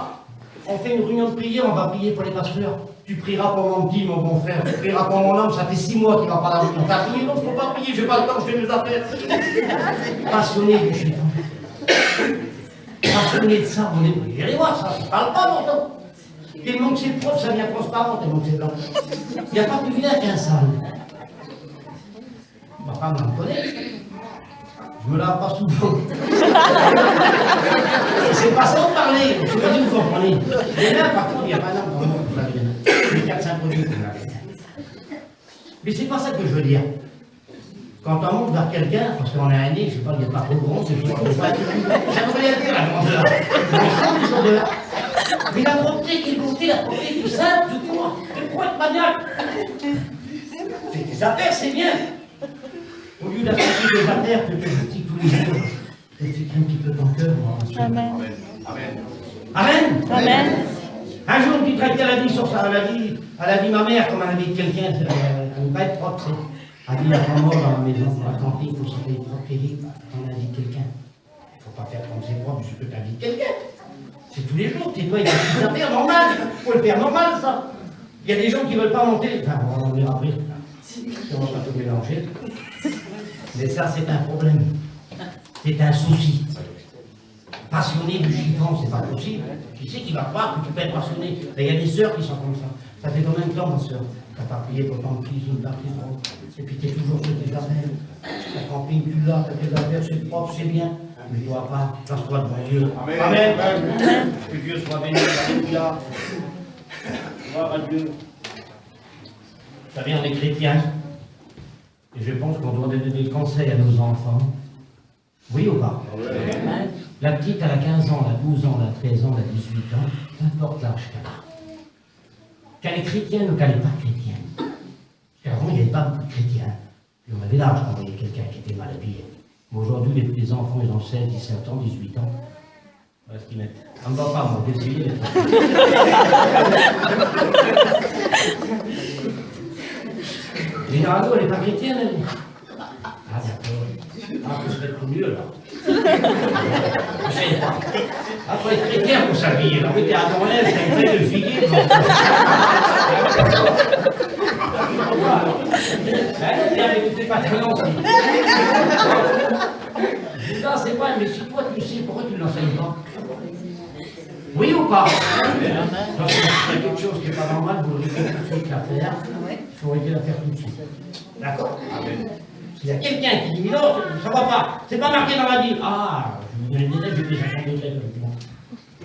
[SPEAKER 1] On fait une réunion de prière, on va prier pour les pasteurs. Tu prieras pour mon petit, mon bon frère. Tu prieras pour mon homme, ça fait 6 mois qu'il ne va pas la réunion. T'as prié, non, je ne peux pas prier, j'ai pas le temps, je fais mes affaires. Passionné du chiffon. Passionné de ça, on est. Vous allez voir ça, je ne parle pas longtemps. Tellement que c'est propre, ça devient transparent, tellement que c'est blanc. Il n'y a pas plus vilain qu'un sale. Ma femme me connaît. Je me lave pas souvent. C'est pas ça de parler. Je me dis, vous comprenez. Les mains, par contre, il n'y a pas d'homme dans le monde pour laver les mains. Les 4-5 produits pour laver les mains. Mais c'est pas ça que je veux dire. Quand on monte vers quelqu'un, parce qu'on a un nez, je sais pas, il n'y a pas trop grand, c'est toujours pas. J'aimerais rien dire, la grandeur. Mais sans grandeur. Mais la propreté, qui est beauté, la propreté, tout simple, tout court. C'est pour être maniaque. C'est des affaires, c'est bien. Au lieu d'accepter des affaires que je dis tous les jours, c'est un petit peu ton cœur, moi.
[SPEAKER 3] Amen.
[SPEAKER 2] Amen.
[SPEAKER 1] Amen.
[SPEAKER 3] Amen.
[SPEAKER 1] Un jour, une petite recteur a dit sur ça, elle a dit ma mère, comme elle a dit quelqu'un, elle ne va pas être propre, c'est. Elle a dit la grand-mère dans la maison, pour la cantine, il faut s'en faire propre, on a dit quelqu'un. Il ne faut pas faire comme c'est propre, je peux t'inviter quelqu'un. C'est tous les jours, tais-toi, il y a des affaires normales, il faut le faire normal, ça. Il y a des gens qui ne veulent pas monter, enfin, on va en venir après. On va pas tout mélanger. Mais ça, c'est un problème. C'est un souci. Passionné du chiffon, c'est pas possible. Qui c'est qui va croire que tu peux être passionné? Il y a des sœurs qui sont comme ça. Ça fait combien de temps, ma sœur? Tu n'as pas prié pour ton fils, une partie de. Et puis tu es toujours sur tes affaires. Ta camping, tu l'as, tes affaires, c'est propre, c'est bien. Mais tu ne dois pas. Place-toi devant Dieu. Amen. Amen. Que Dieu soit béni. Alléluia. Gloire à Dieu. Vous savez, on est chrétiens. Et je pense qu'on doit donner des conseils à nos enfants. Oui ou pas? Amen. La petite, elle a 15 ans, elle a 12 ans, elle a 13 ans, elle a 18 ans, peu importe l'âge qu'elle a. Qu'elle est chrétienne ou qu'elle n'est pas chrétienne. pas beaucoup de chrétiens. Puis on avait l'âge quand on voyait quelqu'un qui était mal habillé. Mais aujourd'hui, les enfants, ils ont 16, 17 ans, 18 ans. Voilà ce qu'ils mettent. Ça ne me va pas, moi, j'ai essayé. Généralement, elle n'est pas chrétienne, elle. Ah, d'accord. Ah, faut se mettre tout mieux, alors. Je sais pas. Ah, faut être chrétien pour s'habiller. Alors, oui, t'es à ton lèvre, t'as une feuille de figuier. T'es avec tes patrons aussi. Non, c'est pas, mais si toi tu sais, pourquoi tu ne l'enseignes pas? Oui ou pas? Parce qu'il y a quelque chose qui n'est pas normal, vous aurez tout de suite la faire. Il faut arrêter de la faire tout de suite. D'accord? S'il y a quelqu'un qui dit non, ça ne va pas, c'est pas marqué dans la Bible. Ah, je vais vous donner des lettres, je vais les changer des lettres.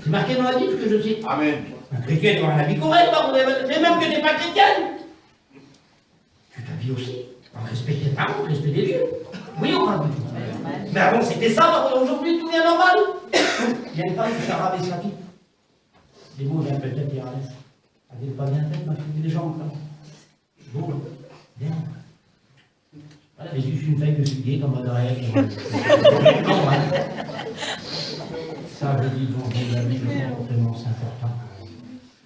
[SPEAKER 1] C'est marqué dans la Bible que je cite.
[SPEAKER 2] Amen.
[SPEAKER 1] Un chrétien doit avoir un habit correct, mais même que tu n'es pas chrétienne. Tu t'habilles aussi, en respect des parents, en respect des vieux. Oui ou pas? Mais avant c'était ça, aujourd'hui tout est normal. Il y a une femme qui a ravé sa pipe. Les mots viennent peut-être dire à l'aise. Elle n'est pas bien faite, ma fille, les jambes là. Bon, bien. Voilà, mais juste une feuille de figuier comme à derrière. Ça, je dis, donc, le comportement, c'est important.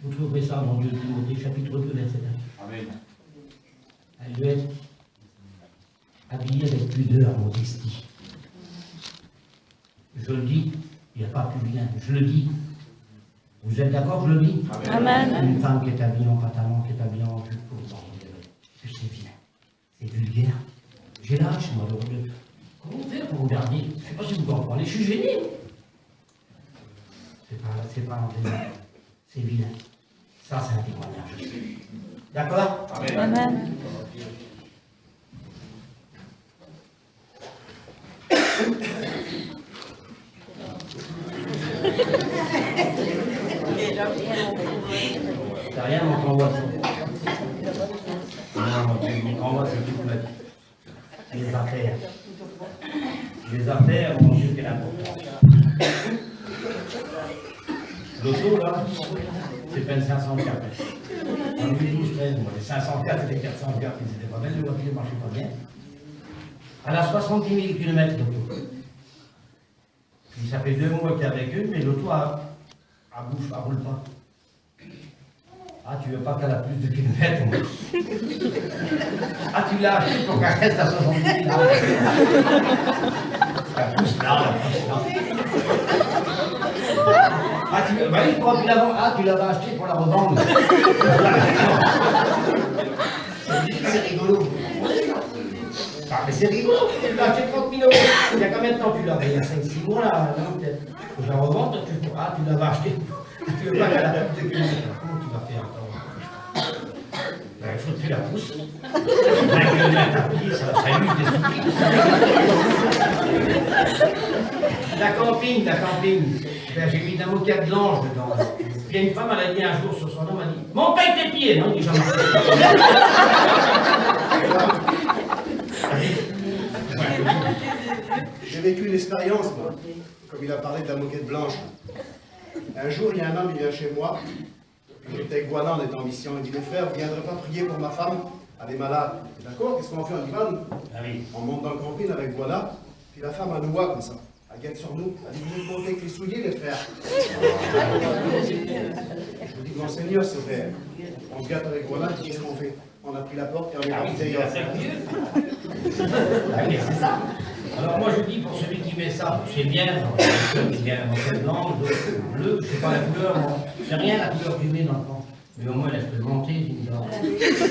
[SPEAKER 1] Vous trouverez ça dans 2 Timothée, chapitre 2, verset 1.
[SPEAKER 2] Amen.
[SPEAKER 1] Elle doit être habillée avec pudeur, modestie. Je le dis, il n'y a pas plus bien, je le dis. Vous êtes d'accord, je le dis?
[SPEAKER 3] Amen.
[SPEAKER 1] Une femme qui est habillée en pantalon, qui est habillée en jupe, c'est vilain, c'est vulgaire. J'ai l'âge, moi, de... Comment faire pour regarder? Je ne sais pas si vous comprenez, je suis gêné. C'est pas un vilain, c'est vilain. Ça, c'est un témoignage. D'accord?
[SPEAKER 2] Amen.
[SPEAKER 3] Amen.
[SPEAKER 1] T'as rien dans ton voix, ça. Non, ton voix, c'est toute ma vie. Les affaires. Les affaires ont Dieu quelle importance. L'auto, là, c'est peine 504. En 2012-13, moi, les 504 et les 404, ils étaient pas belles, les voitures ne marchaient pas bien. Elle a 70 000 km d'auto. Puis ça fait 2 mois qu'il y a avec eux, mais l'auto, elle bouge, elle roule pas. Ah, tu veux pas qu'elle a plus de kilomètres, moi. Ah, tu l'as acheté pour qu'elle reste à 70 000. Elle pousse là, elle pousse là. Ah, bah oui, pourquoi tu l'avais acheté pour la revendre. C'est rigolo. Ah, mais c'est rigolo, tu l'as acheté 30 000 €. Il y a combien de temps tu l'as? Il y a 5-6 mois là, non, peut-être. Je la revends, tu l'avais acheté. Tu veux pas qu'elle a plus de kilomètres. Comment tu vas faire encore? Ben, il faut que tu la pousses. 5 kilomètres à pied, ça use des outils. La camping. Ben, j'ai mis de la moquette blanche dedans. Puis il y a une femme, elle a dit un jour sur son homme, elle a dit monte avec tes pieds, non? Il dit Jean-Marc.
[SPEAKER 4] J'ai vécu une expérience, moi, comme il a parlé de la moquette blanche. Un jour, il y a un homme, il vient chez moi. J'étais avec Guana, on était en mission. Il dit, mes frères, vous ne viendrez pas prier pour ma femme? Elle est malade. D'accord, qu'est-ce qu'on fait? On dit, on monte dans le camping avec Guana. Puis la femme, elle nous voit comme ça. Elle guette sur nous. Elle dit, vous êtes montés avec les souliers, les frères. Je vous dis, mon Seigneur, c'est vrai. On se gâte avec Guana, qu'est-ce qu'on fait? On a pris la porte et on est parti ailleurs.
[SPEAKER 1] C'est ça. Alors moi je dis pour celui qui met ça, c'est bien, il y a un morceau blanc, bleu, je sais pas la couleur, c'est rien la couleur du nez dans le fond. Mais au moins elle peut monter, une dehors.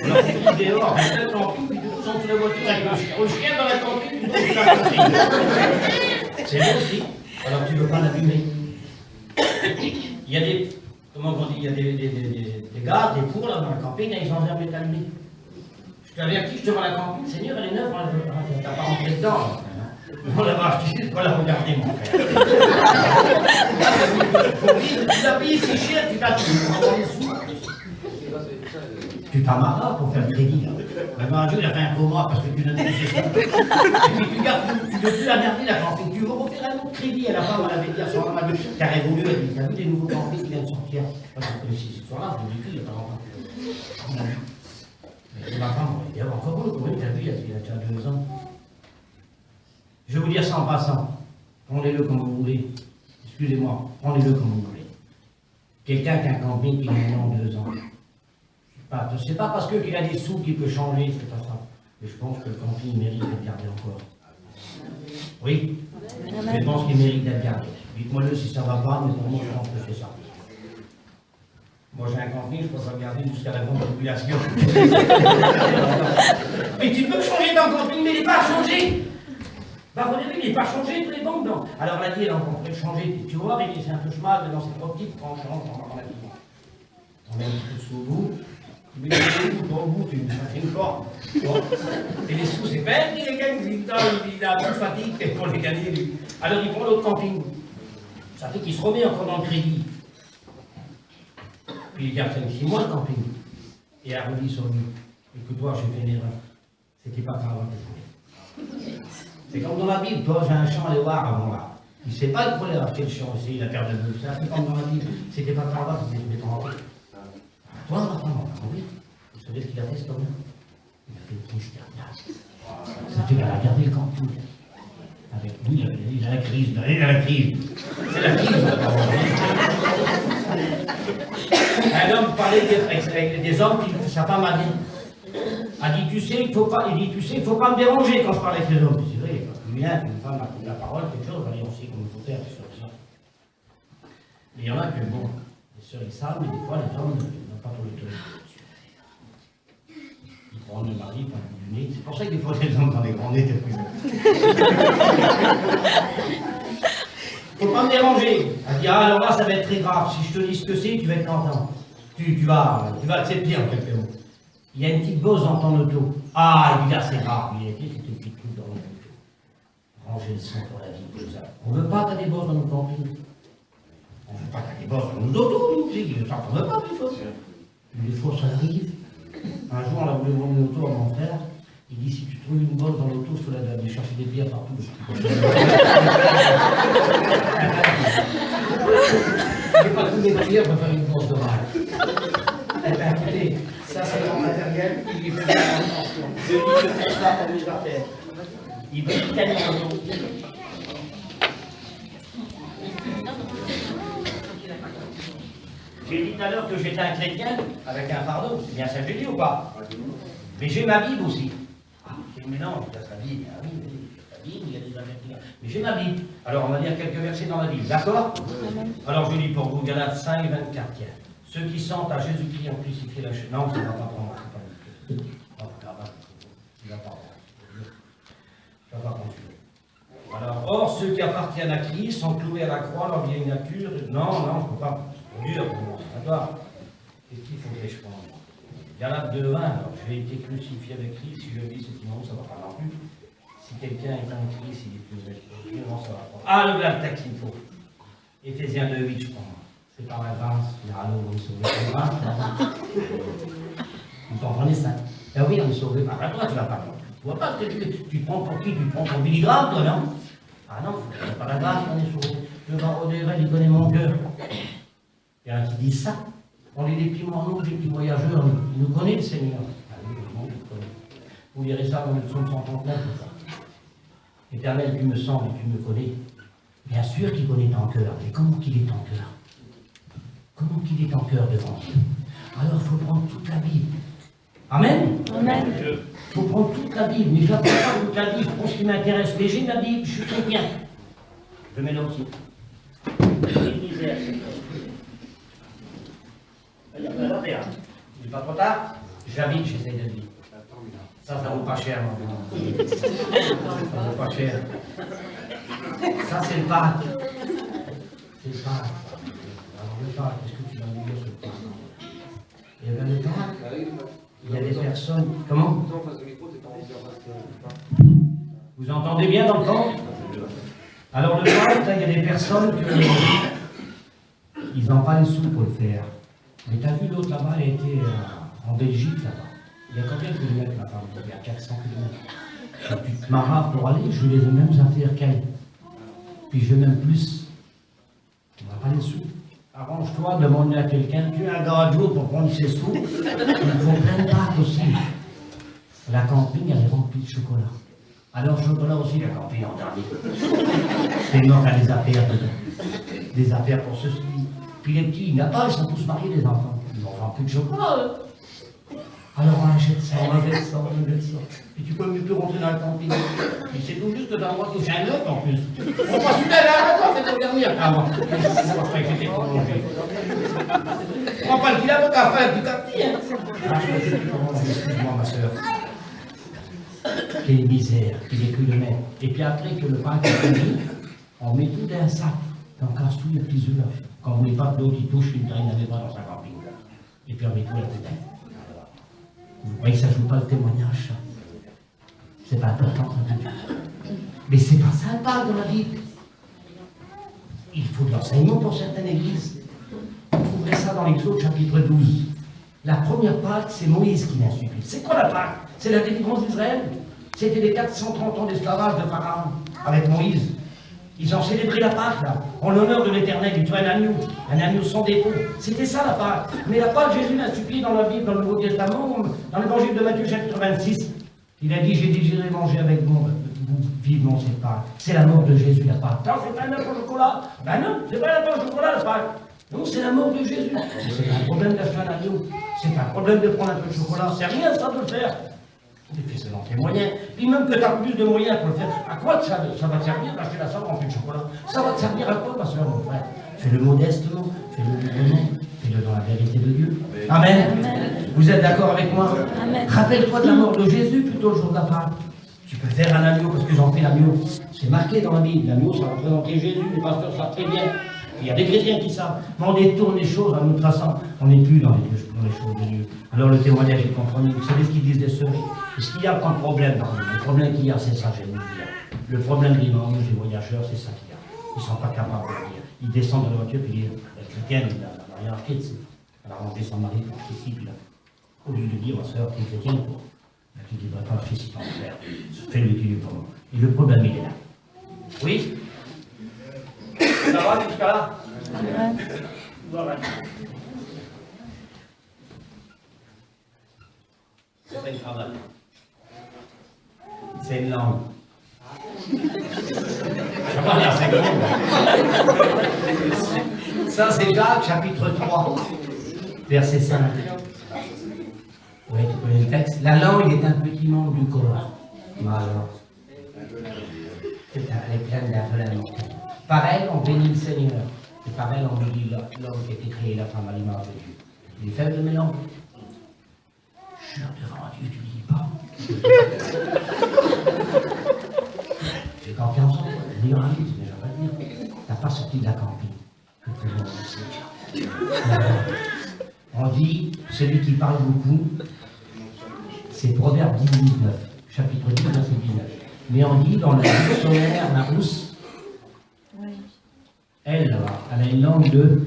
[SPEAKER 1] Alors tu dis dehors, tu le camping, puis tu sens la voiture avec le chien dans la camping, tu la camping. C'est bon aussi. Alors tu ne veux pas l'abîmer. Il y a des, comment on dit, il y a des gars, des fours là dans la camping, ils ont jamais été allumés. Je t'avertis, je te vois la camping, Seigneur, elle est neuve, tu n'as pas rentré dedans. On l'a acheté, il faut la regarder, mon frère. Tu l'as payé si cher, tu t'as tout. Tu t'amarras pour faire le crédit. Maintenant, un jour, il a fait un cobra parce que tu n'as pas touché ça. Et puis tu ne veux plus la garder, la camping. Tu veux refaire un autre crédit à la femme, elle avait dit à son homme, qui a révolu, elle dit, t'as vu les nouveaux campings qui viennent de sortir? Parce que vous connaissez cette histoire-là, je vous l'ai dit, il n'y a pas longtemps. Ma femme, il y a encore un, oui, t'as vu, il a déjà 2 ans. Je vais vous dire ça en passant. Prenez-le comme vous voulez. Excusez-moi, prenez-le comme vous voulez. Quelqu'un qui a un camping qui a 1 an, 2 ans. C'est pas parce qu'il a des sous qu'il peut changer, c'est pas ça. Mais je pense que le camping mérite d'être gardé encore. Oui, je pense qu'il mérite d'être gardé. Dites-moi-le si ça ne va pas, mais pour moi, je pense que c'est ça. Moi, j'ai un camping, je peux pas le garder jusqu'à la grande population. Mais tu peux changer ton camping, mais il n'est pas changé. Bah, vous il n'est pas changé, tous les banques, non. Alors, on a dit, alors, on pourrait le changer. Tu vois, mais c'est un peu chemin, mais dans cette optique, on change, on a dit. On met un petit peu sous vous. Mais pour vous, tu fais une forme. Et les sous, c'est bête, il les gagne, il a plus de fatigue pour les gagner, lui. Alors, il prend l'autre camping. Ça fait qu'il se remet encore dans le crédit. Puis il garde 5-6 mois le camping. Et elle redit sur lui. Écoute-toi, j'ai fait une erreur. C'était pas par avant que je voulais. C'est comme dans la Bible, toi, j'ai un champ à aller voir avant là. Il ne sait pas qu'il fallait racheter le champ, il a perdu de ça. C'est comme dans la Bible. C'était pas par là que je voulais t'en rentrer. Toi, on va pas m'en rentrer. Vous savez ce qu'il a fait, cet homme-là? Il a fait une crise cardiaque. Ça fait qu'elle a gardé le camping. Avec lui, il a la crise. Il a la crise. C'est la crise. Un homme parlait avec des hommes qui sa femme a dit. A dit, tu sais, il faut pas me déranger quand je parle avec les hommes. C'est vrai, quand une femme a pris la parole, quelque chose, on sait comment il faut faire, sur ça. Mais il y en a que, bon, les sœurs, ils savent, mais des fois, les hommes n'ont pas trop le temps. Ils prennent le mari, ils prennent du nez. C'est pour ça que des fois, les hommes, dans les grands nez, t'es plus. Faut pas me déranger. Elle dit, ah, alors là, ça va être très grave. Si je te dis ce que c'est, tu vas être content. Tu vas accepter en quelque mots. Il y a une petite bosse dans ton auto. Ah, il dit, là, c'est grave. Il y a une petite truc dans ton auto. Ranger le son pour la vie, tout ça. On ne veut pas que tu aies des bosses dans nos campings. On ne veut pas que tu aies des bosses dans nos autos, nous. Ça, on ne veut pas, des fausses. Les fausses, ça arrive. Un jour, on a voulu vendre une auto à mon frère. Il dit, si tu trouves une bosse dans l'auto, je te la donne. Il chercher des bières partout. Je n'ai pas tous les bières pour faire une bosse de mal. Eh bien, écoutez, ça c'est mon matériel, il fait bien attention. Je dis que c'est ça pour mes affaires. Il veut tellement. J'ai dit tout à l'heure que j'étais un chrétien avec un fardeau, c'est bien ça que j'ai dit ou pas? Mais j'ai ma Bible aussi. J'ai dit, mais non, il y a sa Bible, ah oui, la Bible, il y a des affaires. Mais j'ai ma Bible. Alors on va lire quelques versets dans la Bible, d'accord? Alors je lis pour vous, Galates 5, 24, tiens. Ceux qui sentent à Jésus-Christ ont crucifié la chair. Non, ça ne va pas prendre. Ça va pas continuer. Alors, or, ceux qui appartiennent à Christ sont cloués à la croix, leur vieille nature. Non, je ne peux pas. C'est dur pour moi. D'accord? Qu'est-ce qu'il faudrait que je prenne? Galates 2, 1, alors j'ai été crucifié avec Christ. Si je dis c'est non, ça ne va pas non plus. Si quelqu'un est en Christ, il est plus crucifié, non, ça va pas. Ah, le vrai texte qu'il faut. Éphésiens 2, 8, je prends. C'est par la grâce, on est sauvé par la grâce. Vous comprenez ça? Ben oui, on est sauvé par la grâce, tu vas pas. Tu vois pas ce que tu te prends pour qui? Tu te prends pour Billy Graham, toi, non? Ah non, c'est par la grâce qu'on est sauvé. Le barreau de il connaît mon cœur. Il y en a qui disent ça. On est des petits morneaux, des petits voyageurs, il nous connaît le Seigneur. Ah oui, le monde nous connaît. Vous lirez ça dans le psaume 139. Éternel, tu me sens et tu me connais. Bien sûr qu'il connaît ton cœur, mais comment qu'il est ton cœur? Comment qu'il est ton cœur devant Dieu? Alors il faut prendre toute la Bible. Amen? Amen. Il faut prendre toute la Bible, mais je ne prends pas toute la Bible pour ce qui m'intéresse. Mais j'ai ma Bible, je suis chrétien. Je mets là aussi. Il y a pas d'affaire. Il n'est pas trop tard. J'habite, j'essaie de vivre. Ça vaut pas cher, moi. Ça vaut pas cher. Ça, c'est le Pâques. C'est le Pâques. Alors, le Pâques, qu'est-ce que tu vas me dire sur le Pâques? Il y avait le Pâques. Il y a des personnes. Comment? Vous entendez bien dans le camp? Alors, le Pâques, là, il y a des personnes qui. Ils n'ont pas les sous pour le faire. Mais tu as vu l'autre là-bas, elle était en Belgique là-bas. Il y a combien de kilomètres là-bas? Il y a 400 kilomètres. Tu te marras pour aller, je veux les mêmes affaires qu'elle. Puis je veux même plus. On n'a pas les sous. Arrange-toi, demande à quelqu'un, tu as un gars à jour pour prendre ses sous. Il faut plein de Pâques aussi. La camping, elle est remplie de chocolat. Alors, le chocolat aussi, la camping en dernier. Tellement qu'elle les affaires dedans. Des affaires pour ceux-ci. Puis les petits, il n'y en a pas, ils sont tous mariés, les enfants. Ils n'ont plus de chocolat, eux. Alors on achète ça, on achète ça, on achète ça. Et tu peux même plus rentrer dans la camping. Et c'est tout juste dans le mois que j'ai un œuf en plus. On passe tout à l'heure, c'est pour dernier. Ah bon, je crois que j'étais prolongé. Prends pas le kilo de café du quartier. Ah, je sais plus comment on dit, excuse-moi ma soeur. Quelle misère, qu'il est que le mettre. Et puis après que le pain est fini, on met tout dans un sac. Et on casse tous les petits œufs. Quand on ne voulait pas que l'autre il touche une taille, il n'avait pas dans sa camping. Et puis on met tout là-dedans. Vous voyez que ça ne joue pas le témoignage, ça. C'est pas important, ça du tout. Mais c'est pas sympa dans la Bible. Il faut de l'enseignement pour certaines églises. Vous trouverez ça dans l'Exode chapitre 12. La première Pâque, c'est Moïse qui l'a suivi. C'est quoi la Pâque? C'est la délivrance d'Israël. C'était les 430 ans d'esclavage de Pharaon avec Moïse. Ils ont célébré la Pâque, là, en l'honneur de l'Éternel. Ils tuaient un agneau sans défaut. C'était ça la Pâque. Mais la Pâque, Jésus l'a supplié dans la Bible, dans le Nouveau Testament, dans l'évangile de Matthieu, chapitre 26. Il a dit, j'ai désiré manger avec vous vivement cette Pâque. C'est la mort de Jésus, la Pâque. Non, c'est pas un œuf au chocolat. Ben non, c'est pas un œuf au chocolat, la Pâque. Non, c'est la mort de Jésus. C'est pas un problème d'acheter un agneau. C'est pas un problème de prendre un peu de chocolat. C'est rien, ça, de le faire. Et puis c'est dans tes moyens. Puis même que tu as plus de moyens pour le faire, à quoi ça va te servir d'acheter la salle remplie de chocolat? Ça va te servir à quoi, ma soeur, mon frère? Fais-le modestement, fais-le librement, fais-le dans la vérité de Dieu. Amen. Vous êtes d'accord avec moi? Rappelle-toi de la mort de Jésus plutôt le jour de la Pâque. Tu peux faire un agneau parce que j'en fais l'agneau. C'est marqué dans la Bible. L'agneau, ça représentait Jésus. Les pasteurs savent très bien. Il y a des chrétiens qui savent. Mais on détourne les choses en nous traçant. On n'est plus dans les choses de Dieu. Alors le témoignage est compromis. Vous savez ce qu'ils disent des sœurs? Ce qu'il y a comme problème dans le problème qu'il y a, c'est ça, je vais vous dire. Le problème des membres, des voyageurs, c'est ça qu'il y a. Ils ne sont pas capables de le dire. Ils descendent de la voiture et disent, la chrétienne, la hiérarchie, elle a rangé son mari pour ici, puis là. Au lieu de dire, ma soeur, tu es chrétienne, tu ne devrais pas marcher si tu en faire. Fais-le utile pour moi. Et le problème, il est là. Oui? Ça va jusqu'à là? Voilà. C'est une travail. C'est une langue. Ça va la seconde. Ça, c'est Jacques, chapitre 3, verset 5. Oui, tu connais le texte. La langue est un petit membre du corps. Alors, elle est pleine d'influence. Par elle, on bénit le Seigneur. Et par elle, on bénit l'homme qui a été créé, la femme à l'image de Dieu. Il est faible, mais non. Jure devant Dieu, tu ne dis pas. J'ai confiance en toi. Le meilleur ami, c'est déjà pas dire. Tu n'as pas sorti de la camping. Que tout le monde le sait. On dit, celui qui parle beaucoup, c'est Proverbe 19, chapitre 10, verset 19. Mais on dit, dans la dictionnaire Larousse, elle a une langue de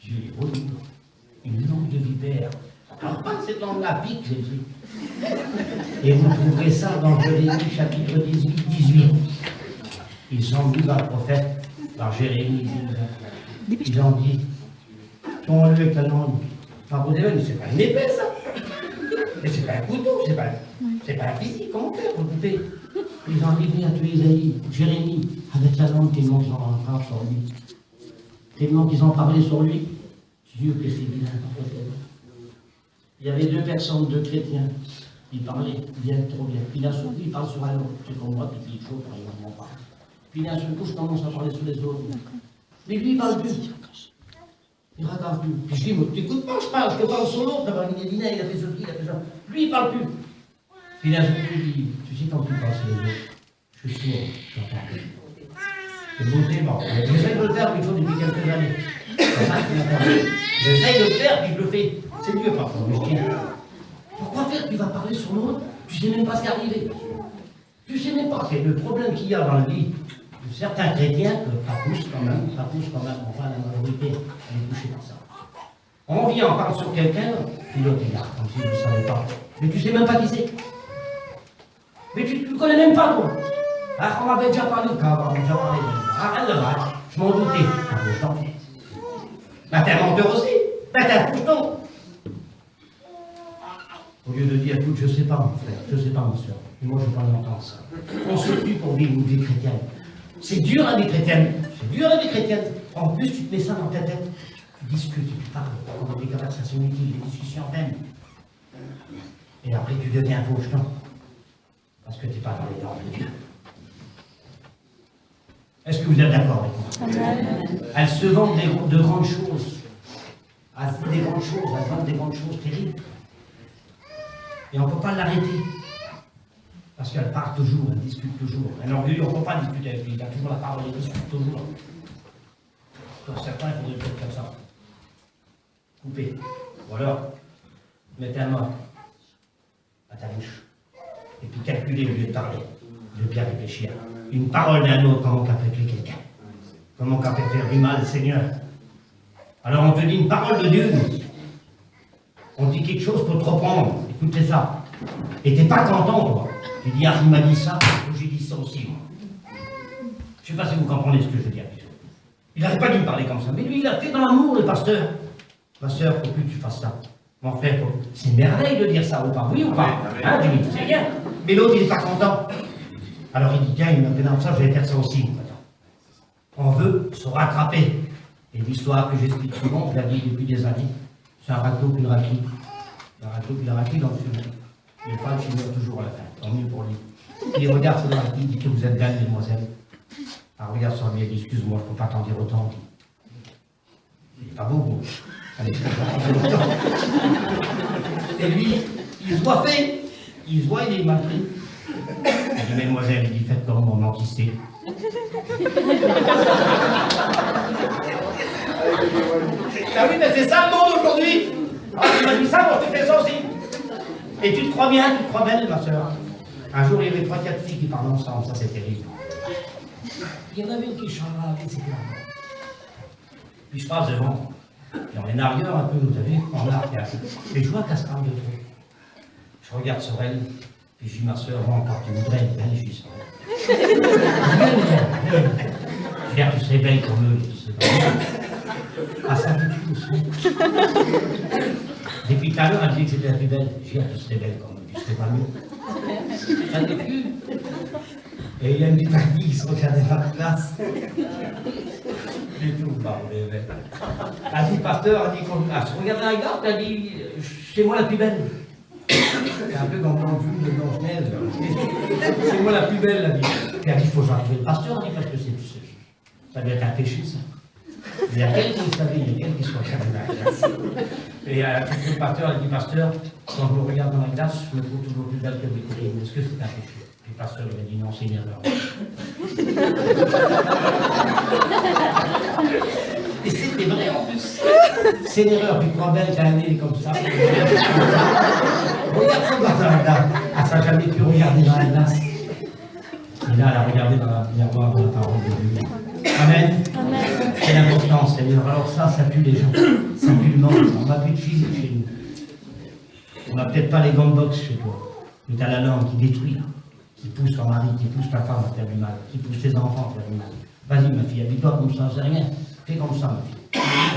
[SPEAKER 1] Dieu, une langue de vipère. Alors pas que cette langue-là pique, Jésus. Et vous trouverez ça dans Jérémie chapitre 18. Ils sont lus par le prophète, par Jérémie. Ils ont dit, ton lieu avec la langue, par vos événements, c'est pas une épée ça. Et c'est pas un couteau, c'est pas un fusil, comment faire pour couper? Ils ont dit, viens tuer Isaïe, Jérémie, avec la langue tellement qu'ils en parlent sur lui. Tellement qu'ils ont parlé sur lui. Dieu que c'est bien. Il y avait deux personnes, deux chrétiens. Ils parlaient bien, trop bien. Puis d'un seul coup, ils parlent sur un autre. C'est comme moi, puis il est chaud, par exemple, on parle. Puis d'un seul coup, je commence à parler sur les autres. Mais lui, il parle plus. Il raconte plus. Puis je dis, mais t'écoutes pas, je te parle sur l'autre. D'abord, il dit, il a fait ceci, il a fait ça. Lui, il parle plus. Puis d'un seul coup, il dit, tu sais, quand tu parles sur les autres, je suis sourd, j'entends plus. C'est beau témoin. J'essaie de le faire, quelque chose depuis quelques années. J'essaie de le faire, puis je le fais. C'est mieux parfois, mais je dis, pourquoi faire? Tu vas parler sur l'autre, tu sais même pas ce qui est arrivé. Tu sais même pas. C'est le problème qu'il y a dans la vie de certains chrétiens, que pas tous quand même, enfin la majorité, elle est touchée par ça. On vient, on parle sur quelqu'un, puis l'autre il regarde, comme si vous ne savez pas. Mais tu sais même pas qui c'est. Mais tu ne connais même pas, toi. Ah, on m'avait déjà parlé, quand on déjà parlé. Arrête le match, je m'en doutais. Ah, je t'en prie. Ben, t'es un menteur aussi. Ben, t'es un coucheton. lieu de dire, écoute, je ne sais pas mon frère, je ne sais pas ma soeur, et moi je ne veux pas entendre ça. On se tue pour vivre une vie chrétienne. C'est dur la vie chrétienne, c'est dur la vie chrétienne. En plus, tu te mets ça dans ta tête, tu discutes, tu parles, on a des conversations utiles, des discussions vaines. Et après, tu deviens faux jeton, parce que tu n'es pas dans les normes de Dieu. Est-ce que vous êtes d'accord avec moi? Elles se vendent de grandes choses. Elles font des grandes choses, elles vendent des grandes choses terribles. Et on ne peut pas l'arrêter. Parce qu'elle parle toujours, elle discute toujours. Un orgueilleux, on ne peut pas discuter avec lui, il a toujours la parole, il discute toujours. Pour certains, il faudrait peut-être faire ça. Couper. Ou alors, mettre un mot à ta bouche. Et puis calculer au lieu de parler, de bien réfléchir. Une parole d'un autre, comment qu'elle peut tuer quelqu'un? Comment qu'elle peut faire du mal, Seigneur? Alors on te dit une parole de Dieu. On dit quelque chose pour te reprendre. Écoutez ça. Et t'es pas content, toi. Tu dis, ah, il m'a dit ça, j'ai dit ça aussi, moi. Je ne sais pas si vous comprenez ce que je veux dire. Il n'aurait pas dû me parler comme ça. Mais lui, il a fait dans l'amour, le pasteur. Ma soeur, il ne faut plus que tu fasses ça. Mon frère, c'est une merveille de dire ça ou pas. Oui ou pas? Hein, Jimmy, c'est bien. Mais l'autre, il n'est pas content. Alors il dit, tiens, il m'a fait dans ça, je vais faire ça aussi. On veut se rattraper. Et l'histoire que j'explique souvent, je la dis depuis des années, c'est un râteau puis une raclée. Un râteau puis une raclée dans le film. Les femmes, je meurt toujours à la fin. Tant mieux pour lui. Il regarde sur la raclée, il dit que vous êtes belle, mesdemoiselles. Alors regarde sur lui, il dit, excuse-moi, je ne peux pas t'en dire autant. Il n'est pas beau. Allez, je peux pas t'en dire autant. Et lui, il se voit fait. Il se voit, il est mal pris. Il dit, mesdemoiselles, il dit, faites comme mon anticité. Ah oui, mais c'est ça le monde aujourd'hui. Ah, tu m'as dit ça, moi, tu fais ça aussi. Et tu te crois bien, tu te crois belle, ma soeur. Un jour, il y avait 3-4 filles qui parlaient ensemble, ça c'est terrible. Il y en avait une qui chantait, etc. Puis je passe devant. Et on est nargueur un peu, vous savez, en arrière. Et je vois qu'elle se parle de trop. Je regarde sur elle, puis je dis, ma soeur, moi encore, tu voudrais être belle, je dis sur elle. Je dis, tu serais belle comme eux, tu serais belle. Ah, ça me tue aussi. Depuis tout à l'heure, elle dit que c'était la plus belle. Je dis, tu serais belle comme eux, tu serais pas mieux. Ça ne plus. Et il y a une petite amie qui se regardait dans la classe. J'ai tout parlé. Elle dit, pasteur, elle dit, elle se regardait dans la garde, elle dit, c'est moi la plus belle. C'est un peu comme dans le film de Blanche-Neige. C'est moi la plus belle, la vie. Et elle dit, il faut que j'arrive le pasteur, elle dit, parce que ça doit être un péché, ça. Il y a quelqu'un qui savait, il y a quelqu'un qui se regarde dans la glace. Et le pasteur, elle dit, pasteur, quand je me regarde dans la glace, je me trouve toujours plus belle que mes collègues. Est-ce que c'est un péché? Et le pasteur lui a dit, non, c'est une erreur. Et c'était vrai en plus. C'est une erreur, tu crois belle, t'as un nez comme ça. Regarde dans la glace. Elle n'a jamais pu regarder dans la glace. Et là, elle a regardé dans la miroir de la parole de Dieu. Amen. Amen. C'est l'important, Seigneur. Alors ça tue les gens. Ça tue le monde. On n'a plus de physique chez nous. On n'a peut-être pas les gants de boxe chez toi. Mais tu as la langue qui détruit, là. Qui pousse ton mari, qui pousse ta femme à faire du mal, qui pousse tes enfants à faire du mal. Vas-y, ma fille, habille-toi comme ça, c'est rien. Fais comme ça, ma fille.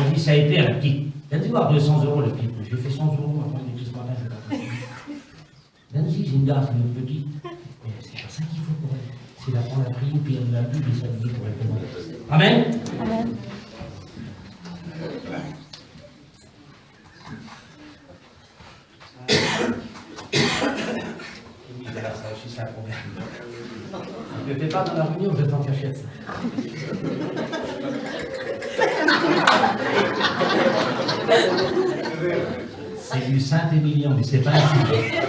[SPEAKER 1] Vas-y, ça a été à la petite. Viens de voir 200 € le pied. J'ai fait 100 €, maintenant il est ce matin, je vais pas faire. Viens-y, c'est une dame, c'est une petite. Mais c'est pas ça qu'il faut pour elle. C'est d'apprendre à prier, puis elle l'a vu, et s'habiller pour elle. Amen. Amen. Ça aussi, c'est un problème. Je ne fais pas dans la réunion, je vais t'en cachette ça. C'est du Saint-Émilion, mais c'est pas un sujet.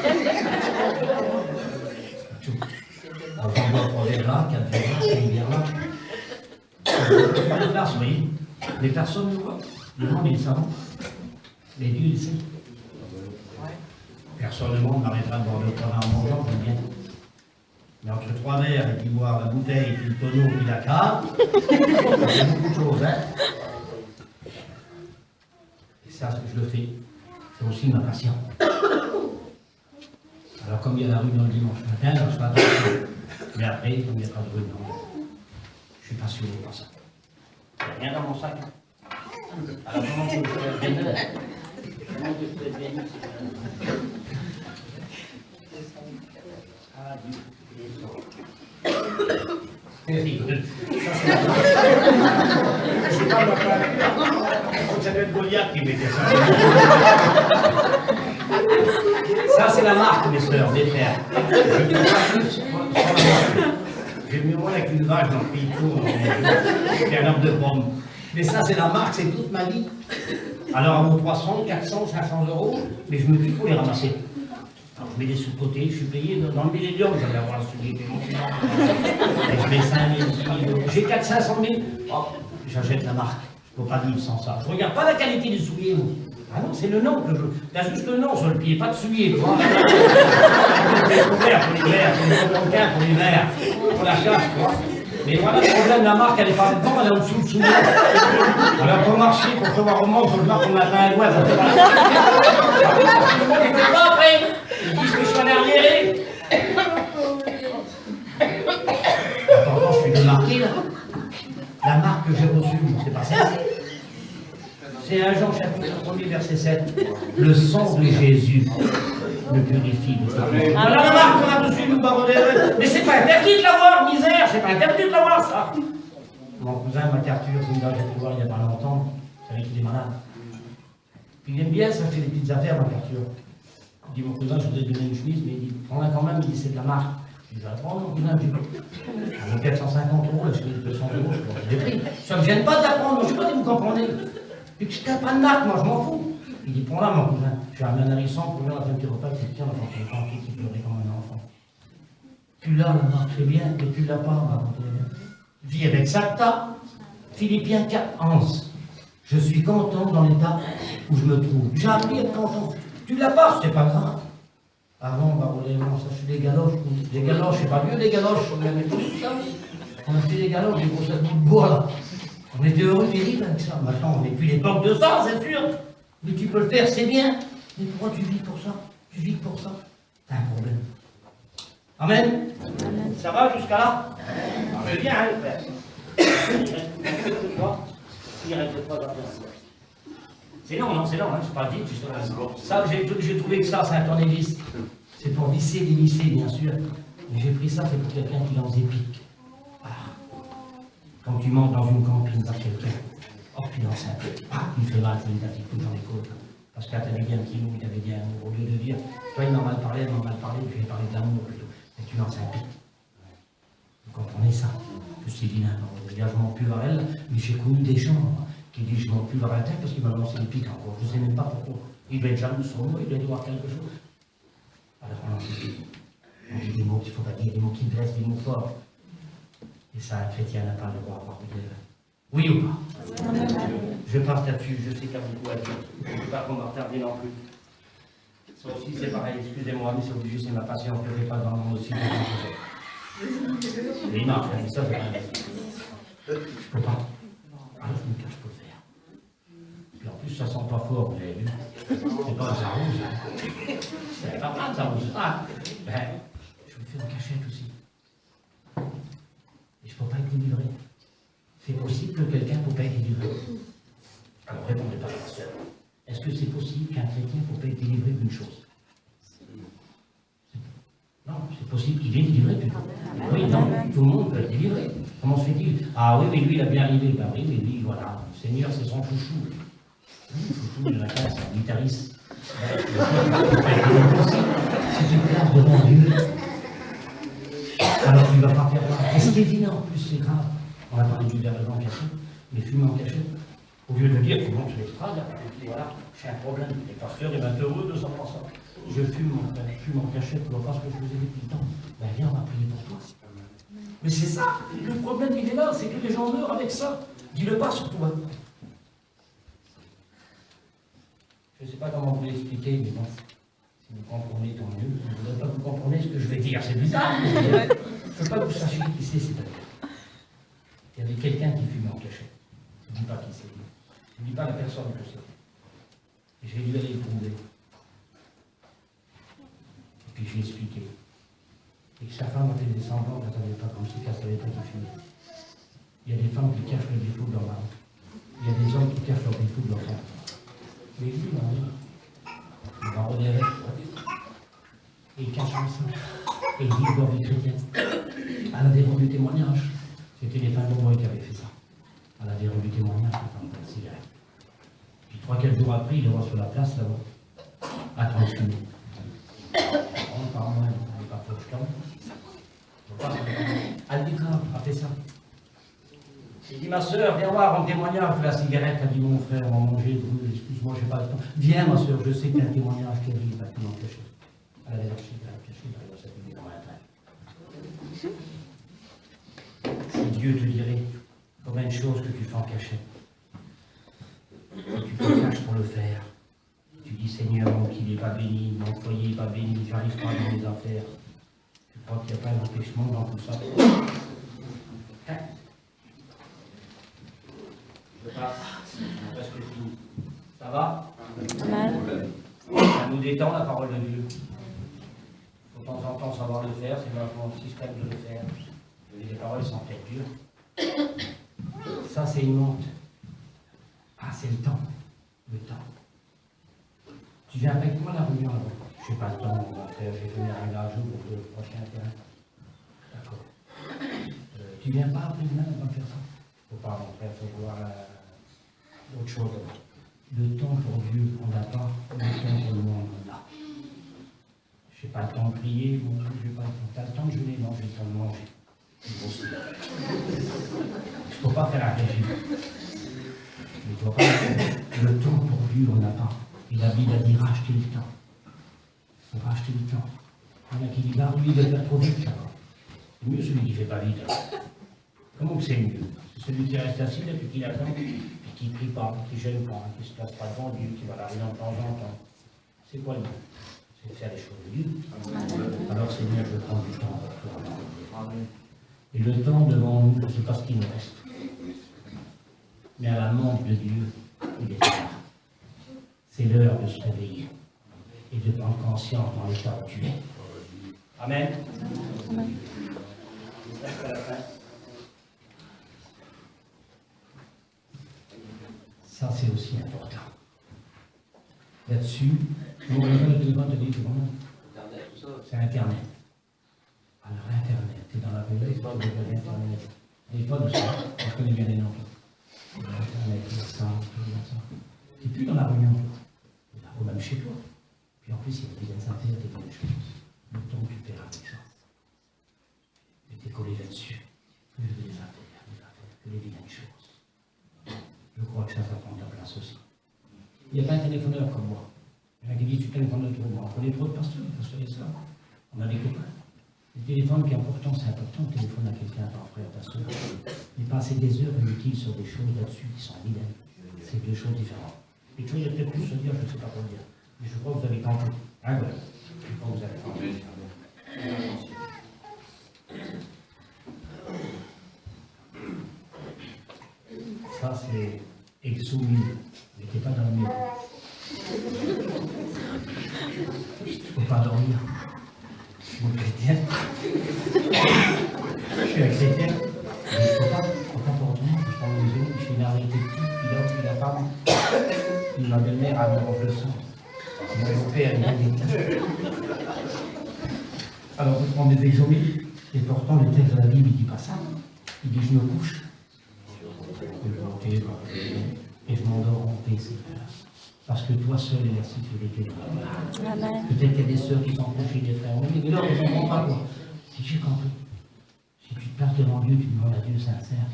[SPEAKER 1] On va voir pour les bras, 4 verras, 5 verras. Les places, oui. Les personnes le voient. Le monde, il savent. Mais Dieu, il sait. Personne ne monde m'arrêtera de boire le temps en mangeant, j'aime bien. Mais entre 3 verres et puis boire la bouteille, puis le tonneau, puis la carte, c'est beaucoup de choses, hein. Et ça, je le fais. C'est aussi ma passion. Alors, comme il y a la réunion le dimanche matin, alors je fais attention. Mais après, comme il n'y a pas de réunion, je suis passionné par ça. Il n'y a rien dans mon sac. Alors, comment je peux être béni? Comment je peux être béni? rigole. C'est pas ma part. Ça doit être Goliath qui mettait ça. Ça, c'est la marque, mes sœurs, des frères. J'ai mis moi avec une vache dans le pays court, c'est un arbre de pomme. Mais ça, c'est la marque, c'est toute ma vie. Alors, à vos 300, 400, 500 euros, mais je me tue pour les ramasser. Alors, je mets des sous-côtés, je suis payé dans le millénium, j'allais avoir un soulier qui est mon client. Je mets 5 000, 10 000, j'ai 400, 500 000. Oh, j'achète la marque. Je ne peux pas vivre sans ça. Je ne regarde pas la qualité des souliers, moi. Ah non, c'est le nom que je... T'as juste le nom sur le pied, pas de souliers. Pour l'hiver, pour l'hiver, pour la chasse, quoi. Mais voilà le problème, la marque, elle n'est pas dedans, elle est en dessous le soulier. Alors pour marcher, pour se voir au monde, il faut que je marque, on a un doigt, ça fait pas la tout le monde n'était pas après. Ils disent que je suis un arriéré. Attends, je suis démarqué, là. La marque que j'ai reçue, c'est pas ça. C'est 1 Jean chapitre 1er verset 7. Le sang de Jésus me purifie de tout. Voilà la marque qu'on a reçue, nous baronnerons. Mais c'est pas interdit de l'avoir, misère, c'est pas interdit de l'avoir, ça. Mon cousin MacArthur, c'est une dame que j'ai pu voir il y a pas longtemps, c'est vrai qu'il est malade. Puis il aime bien s'acheter des petites affaires, MacArthur. Il dit, mon cousin, je voudrais donner une chemise, mais il dit, prends-la quand même, il dit, c'est de la marque. Je dis, prends mon cousin, je dis, 450 €, la chemise de 200 €, je l'ai pris. Ça ne me gêne pas de la prendre, je ne sais pas si vous comprenez. Et puis, je n'ai pas de marque, moi, je m'en fous. Il dit, prends-la, mon cousin. J'ai amené un hérisson pour lui, on a fait un petit repas, il dit, tiens, on va faire un qui pleurait comme un enfant. Tu l'as, la marque, c'est bien, mais tu ne l'as pas, ma vis avec ça que t'as. Philippiens 4, 11. Je suis content dans l'état où je me trouve. J'ai appris à être content. Tu ne l'as pas, c'est pas grave. Avant, bah, on s'achetait des galoches. Des galoches, c'est pas mieux, des galoches. On avait tout ça. On a fait des galoches, des grosses bouts de bois, là. On était heureux, terrible avec ça. Maintenant, on n'est plus l'époque de ça, c'est sûr. Mais tu peux le faire, c'est bien. Mais pourquoi tu vis pour ça? Tu vis pour ça? T'as un problème. Amen. Amen. Ça va jusqu'à là? C'est bien, hein, le frère. Il reste 3 heures. C'est long, non, c'est long, hein, c'est pas vite, justement. Ça, j'ai trouvé que ça, c'est un tournevis. C'est pour visser, dévisser, bien sûr. Mais j'ai pris ça, c'est pour quelqu'un qui lance des pics. Ah. Quand tu montes dans une campine par quelqu'un, oh, tu lances un pic. Ah, il fait mal, c'est une petite coup dans les côtes. Parce qu'à t'avais dit un petit mot, il t'avait dit un mot, au lieu de dire, toi, il m'a mal parlé, puis il parlé d'amour plutôt. Et tu lances un pic. Vous comprenez ça? Que c'est vilain. Je m'en plus vers elle, mais j'ai connu des gens qui disent je m'en plus vers la tête parce qu'il m'a lancé des pics encore. Je ne sais même pas pourquoi. Il doit être jaloux sur moi, il doit y avoir quelque chose. Alors on lance des pics. On dit des mots qu'il ne faut pas dire, des mots qui blessent, des mots forts. Et ça, un chrétien n'a pas le droit d'avoir de l'air. Oui ou pas? Je passe là-dessus, je sais qu'il y a beaucoup à dire. Je ne veux pas qu'on m'a retardé non plus. Ça aussi, c'est pareil, excusez-moi, mais c'est obligé, c'est ma patience, je ne fais pas dans le monde aussi. Il marche, mais ça, je ne peux pas. Alors, je me cache, je peux le faire. Puis en plus, ça sent pas fort, vous avez vu. C'est pas un zarouze. C'est pas un zarouze. Ah, ben, je me fais en cachette aussi. Et je ne peux pas être délivré. C'est possible que quelqu'un ne peut pas être délivré. Alors, répondez pas à la sœur. Est-ce que c'est possible qu'un chrétien ne peut pas être délivré d'une chose? Non, c'est possible qu'il vienne délivrer. Oui, non, tout le monde peut être délivré. Comment se fait-il? Ah oui, mais lui, il a bien arrivé. Ben oui, mais lui, voilà, le Seigneur, c'est son chouchou. Le chouchou de la classe, c'est un guitariste. C'est une place devant Dieu. Alors tu ne vas pas faire ça. Et ce qui est évident, en plus, c'est grave. On a parlé du verre en cachette, mais fumer en cachette. Au lieu de dire, tout le monde se l'extrade, voilà, j'ai un problème. Les pasteurs, ils vont être heureux de 100%. Je fume en cachette, tu vois pas ce que je faisais depuis le temps. Ben viens, on va prier pour toi. Mais c'est ça, le problème il est là, c'est que les gens meurent avec ça. Dis-le pas sur toi. Je ne sais pas comment vous l'expliquer, mais bon, si vous comprenez, tant mieux. Je ne voudrais pas que vous compreniez ce que je vais dire, c'est bizarre. Je ne veux pas que vous sachiez qui c'est, c'est-à-dire. Il y avait quelqu'un qui fumait en cachette. Je ne dis pas qui c'est. Je ne dis pas la personne que c'est. Et j'ai dû aller le trouver. Et puis j'ai expliqué. Et que sa femme a fait des semblants qu'elle ne savait pas, comme si qu'elle ne savait pas qui fumait. Il y a des femmes qui cachent le défaut de leur mari. Il y a des hommes qui cachent leur défaut de leur femme. Mais lui, il va redérer. Et il cache comme ça. Et il vit leur vie chrétienne. Elle avait rendu témoignage. C'était les femmes de qui avaient fait ça. Elle avait rendu témoignage, les femmes de la cigarette. Puis 3-4 jours après, il le voit sur la place là-bas. Attends, excuse-moi. On parle moins, on n'est pas fort, je t'en elle dit grave, a fait ça. Il dit, ma soeur, viens voir, rendre témoignage de la cigarette. Elle dit, mon frère, on va manger, excuse-moi, je n'ai pas le temps. Viens, ma soeur, je sais qu'il y a un témoignage qui arrive, va tout l'empêcher. Elle avait la cigarette cachée dans cette vie comme un train. Si Dieu te dirait combien de choses que tu fais en cachette, et tu te caches pour le faire. Tu dis, Seigneur, mon qu'il n'est pas béni, mon foyer n'est pas béni, j'arrive pas dans les affaires. Tu crois qu'il n'y a pas d'empêchement dans tout ça? Hein? Je passe, parce que tout. Ça va? Ça nous détend la parole de Dieu. De temps en temps savoir le faire, c'est vraiment le système de le faire. Les paroles sont peut-être dures. Ça, c'est une honte. Ah, c'est le temps. Le temps. Tu viens avec moi à la réunion là-bas? Je n'ai pas le temps, mon frère, je vais venir un jour pour le prochain terrain. D'accord. Tu viens pas après-demain pour faire ça? Il ne faut pas, mon frère, il faut voir autre chose. Le temps pour Dieu, on n'a pas. Le temps pour le monde, on a. Je n'ai pas le temps de prier, bon, je n'ai pas le temps. Tu as le temps de jeûner? Non, j'ai le temps de manger. Je ne peux pas faire un régime. Je ne peux pas faire. Le temps pour Dieu, on n'a pas. Et la Bible a dit racheter le temps. Il faut racheter le temps. Il y en a qui disent, ah, lui, il veut faire trop vite, ça. C'est mieux celui qui ne fait pas vite. Comment que c'est mieux? C'est celui qui reste assis là, puis qui attend, puis qui ne prie pas, qui ne gêne pas, qui ne se place pas devant Dieu, qui va l'arriver de temps en temps. C'est quoi le mieux? C'est de faire les choses de Dieu. Alors, Seigneur, je prends du temps pour toi. Et le temps devant nous, je ne sais pas ce qu'il nous reste. Mais à la manque de Dieu, il est là. C'est l'heure de se réveiller et de prendre conscience dans l'état où tu es. Amen. Amen. Ça, c'est aussi important. Là-dessus, nous regardons le téléphone, c'est Internet. Alors, Internet, tu es dans la rue, tu regardes Internet. Il n'y a pas de ça, je connais bien les noms. Internet, il y a ça, il y a ça. Tu n'es plus dans la réunion. Ou même chez toi. Puis en plus, il y a des bonnes affaires, des bonnes choses. Le temps que tu perds avec ça. Et tu es collé là-dessus. Que les affaires, que les vilaines choses. Je crois que ça prend ta place aussi. Il n'y a pas un téléphoneur comme moi. Il y en a qui disent, tu téléphones trop. On connaît trop de pasteurs, et ça. On a des copains. Le téléphone qui est important, c'est important. Le téléphone à quelqu'un, ton frère, ta soeur. Mais passer des heures inutiles sur des choses là-dessus qui sont vilaines. C'est deux choses différentes. Et tu vois, il y a peut-être plus à dire, je ne sais pas quoi dire. Mais je crois que vous avez compris. Ah voilà. Je crois que vous avez compris. Ça, c'est Exo 1000. Il n'était pas dans le mur. Je ne peux pas dormir. Je suis un chrétien. Je suis un chrétien. Mais je ne peux pas dormir. Je prends mes yeux, je suis une arrêtée petite, puis l'homme, puis la femme. Puis ma belle-mère a mon le sang. Mon père, il a des. Alors, je prends des exomètres, et pourtant, le texte de la Bible, il ne dit pas ça. Il dit, je me couche. Et je m'endors en paix, Seigneur. Parce que toi seul est la sécurité. Peut-être qu'il y a des sœurs qui sont couchées, des frères. Mais là, je ne comprends pas, quoi. Si j'ai compris. Si tu te places devant Dieu, tu demandes à Dieu sincère.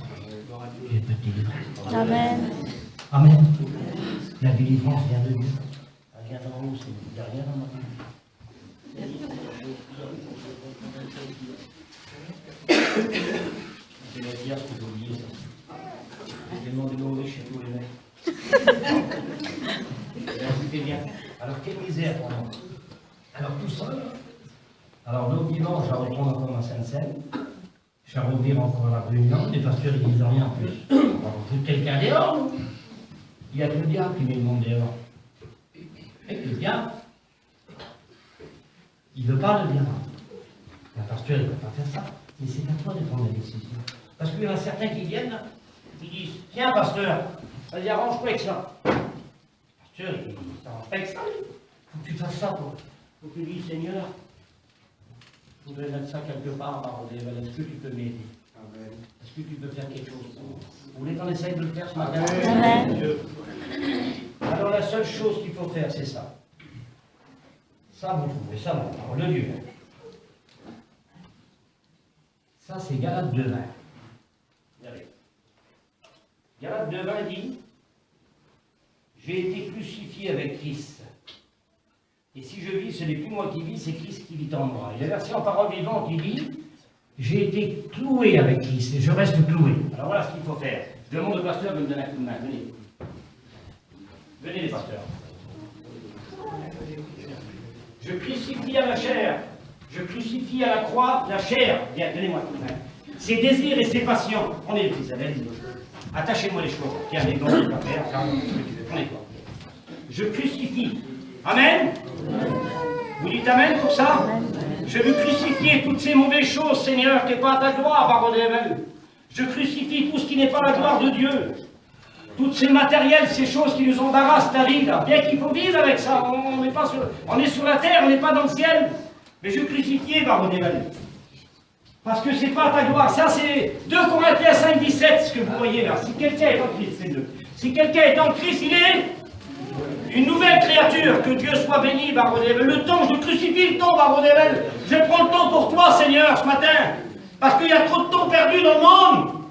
[SPEAKER 1] Dieu peut te délivrer. Amen. Amen. La délivrance vient de Dieu. Elle vient dans nous, il n'y a rien dans ma vie. Je vais dire ce que j'ai oublié. J'ai demandé d'ouvrir chez tous les mecs. Écoutez bien. Alors, quelle misère pour moi. Alors, tout seul. Alors, donc, dimanche, je vais reprendre encore ma Sainte-Seine. Je vais revenir encore à la réunion. Les pasteurs, ils disent rien en plus. On va foutre quelqu'un dehors. Il y a que le diable qui met le monde dehors. Et le diable, il ne veut pas le diable. Le pasteur, il ne peut pas faire ça. Mais c'est à toi de prendre la décision. Parce qu'il y en a certains qui viennent, là, qui disent, tiens, pasteur, vas-y, arrange-toi avec ça. Pasteur, il t'arrange pas avec ça. Il faut que tu fasses ça, quoi. Il faut que tu dises, Seigneur, Je voudrais mettre ça quelque part, Barodével. Est-ce que tu peux m'aider? Est-ce que tu peux faire quelque chose pour moi? Vous voulez qu'on essaye de le faire ce matin?
[SPEAKER 3] Amen.
[SPEAKER 1] Alors la seule chose qu'il faut faire, c'est ça. Ça, vous trouvez ça, la parole de Dieu. Ça, c'est Galates 2:20. Regardez. Galates 2:20 dit, j'ai été crucifié avec Christ. Et si je vis, ce n'est plus moi qui vis, c'est Christ qui vit en moi. Et la version parole vivante, il dit, j'ai été cloué avec Christ et je reste cloué. Alors voilà ce qu'il faut faire. Je demande au pasteur de me donner un coup de main. Venez. Venez les pasteurs. Je crucifie à la chair. Je crucifie à la croix la chair. Viens, donnez-moi un coup de main. Ses désirs et ses passions. Prenez les Isabelle. Attachez-moi les chevaux. Tiens, les gants, les papiers. Prenez-toi. Je crucifie. Amen. Vous dites Amen pour ça? Je veux crucifier toutes ces mauvaises choses, Seigneur, qui n'est pas à ta gloire, Barodével. Je crucifie tout ce qui n'est pas la gloire de Dieu. Toutes ces matériels, ces choses qui nous embarrassent la vie, là. Bien qu'il faut vivre avec ça. On est sur la terre, on n'est pas dans le ciel. Mais je crucifie, Barodével. Parce que c'est pas à ta gloire. Ça, c'est 2 Corinthiens 5:17, ce que vous voyez là. Si quelqu'un est en Christ, c'est 2. Si quelqu'un est en Christ, il est une nouvelle créature. Que Dieu soit béni, Barodével. Le temps, je crucifie le temps, Barodével. Je prends le temps pour toi, Seigneur, ce matin. Parce qu'il y a trop de temps perdu dans le monde.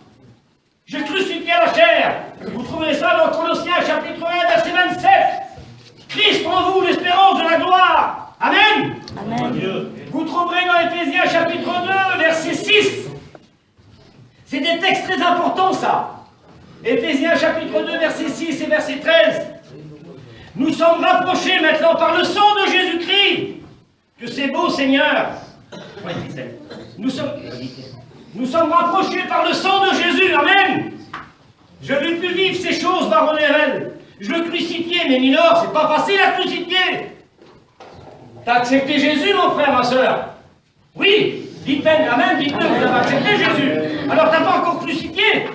[SPEAKER 1] Je crucifie à la chair. Vous trouverez ça dans Colossiens chapitre 1, verset 27. Christ en vous, l'espérance de la gloire. Amen.
[SPEAKER 3] Amen.
[SPEAKER 1] Vous trouverez dans Éphésiens chapitre 2, verset 6. C'est des textes très importants, ça. Éphésiens chapitre 2, verset 6 et verset 13. Nous sommes rapprochés maintenant par le sang de Jésus-Christ. Que c'est beau, Seigneur. Nous sommes rapprochés par le sang de Jésus. Amen. Je ne veux plus vivre ces choses, Barodével. Je le crucifiais, mais Minor, c'est pas facile à crucifier. T'as accepté Jésus, mon frère, ma soeur? Oui. Dites Amen, dites-le, vous avez accepté Jésus. Alors t'as pas encore crucifié.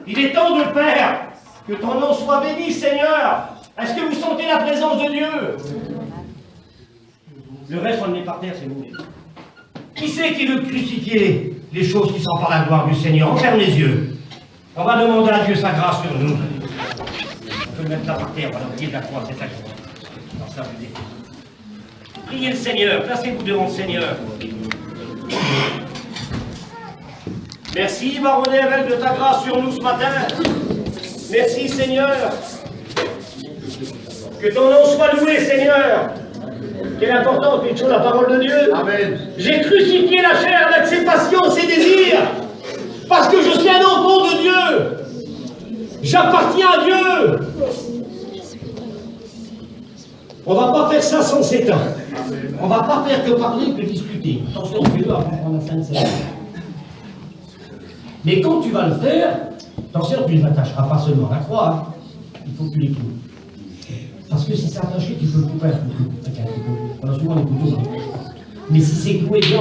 [SPEAKER 1] Il est temps de le faire. Que ton nom soit béni, Seigneur. Est-ce que vous sentez la présence de Dieu? Le reste, on le met par terre, c'est vous. Qui c'est qui veut crucifier les choses qui sont par la gloire du Seigneur? On ferme les yeux. On va demander à Dieu sa grâce sur nous. On peut mettre ça par terre, on va leur dire de la croix, c'est ça que je vois. Ça, je dis. Priez le Seigneur, placez-vous devant le Seigneur. Merci, Barodével, de ta grâce sur nous ce matin. Merci, Seigneur. Que ton nom soit loué, Seigneur. Quelle importance, une chose, la parole de Dieu.
[SPEAKER 2] Amen.
[SPEAKER 1] J'ai crucifié la chair avec ses passions, ses désirs. Parce que je suis un enfant de Dieu. J'appartiens à Dieu. On ne va pas faire ça sans s'éteindre. On ne va pas faire que parler, que discuter. Attention, fais-le avant de prendre la Sainte Seine. Mais quand tu vas le faire, attention, tu ne les attacheras pas seulement à la croix. Hein. Il faut que tu les cloues. Parce que si c'est attaché, tu peux couper un couteau. Avec un couteau. On a souvent des couteaux. Mais si c'est cloué bien,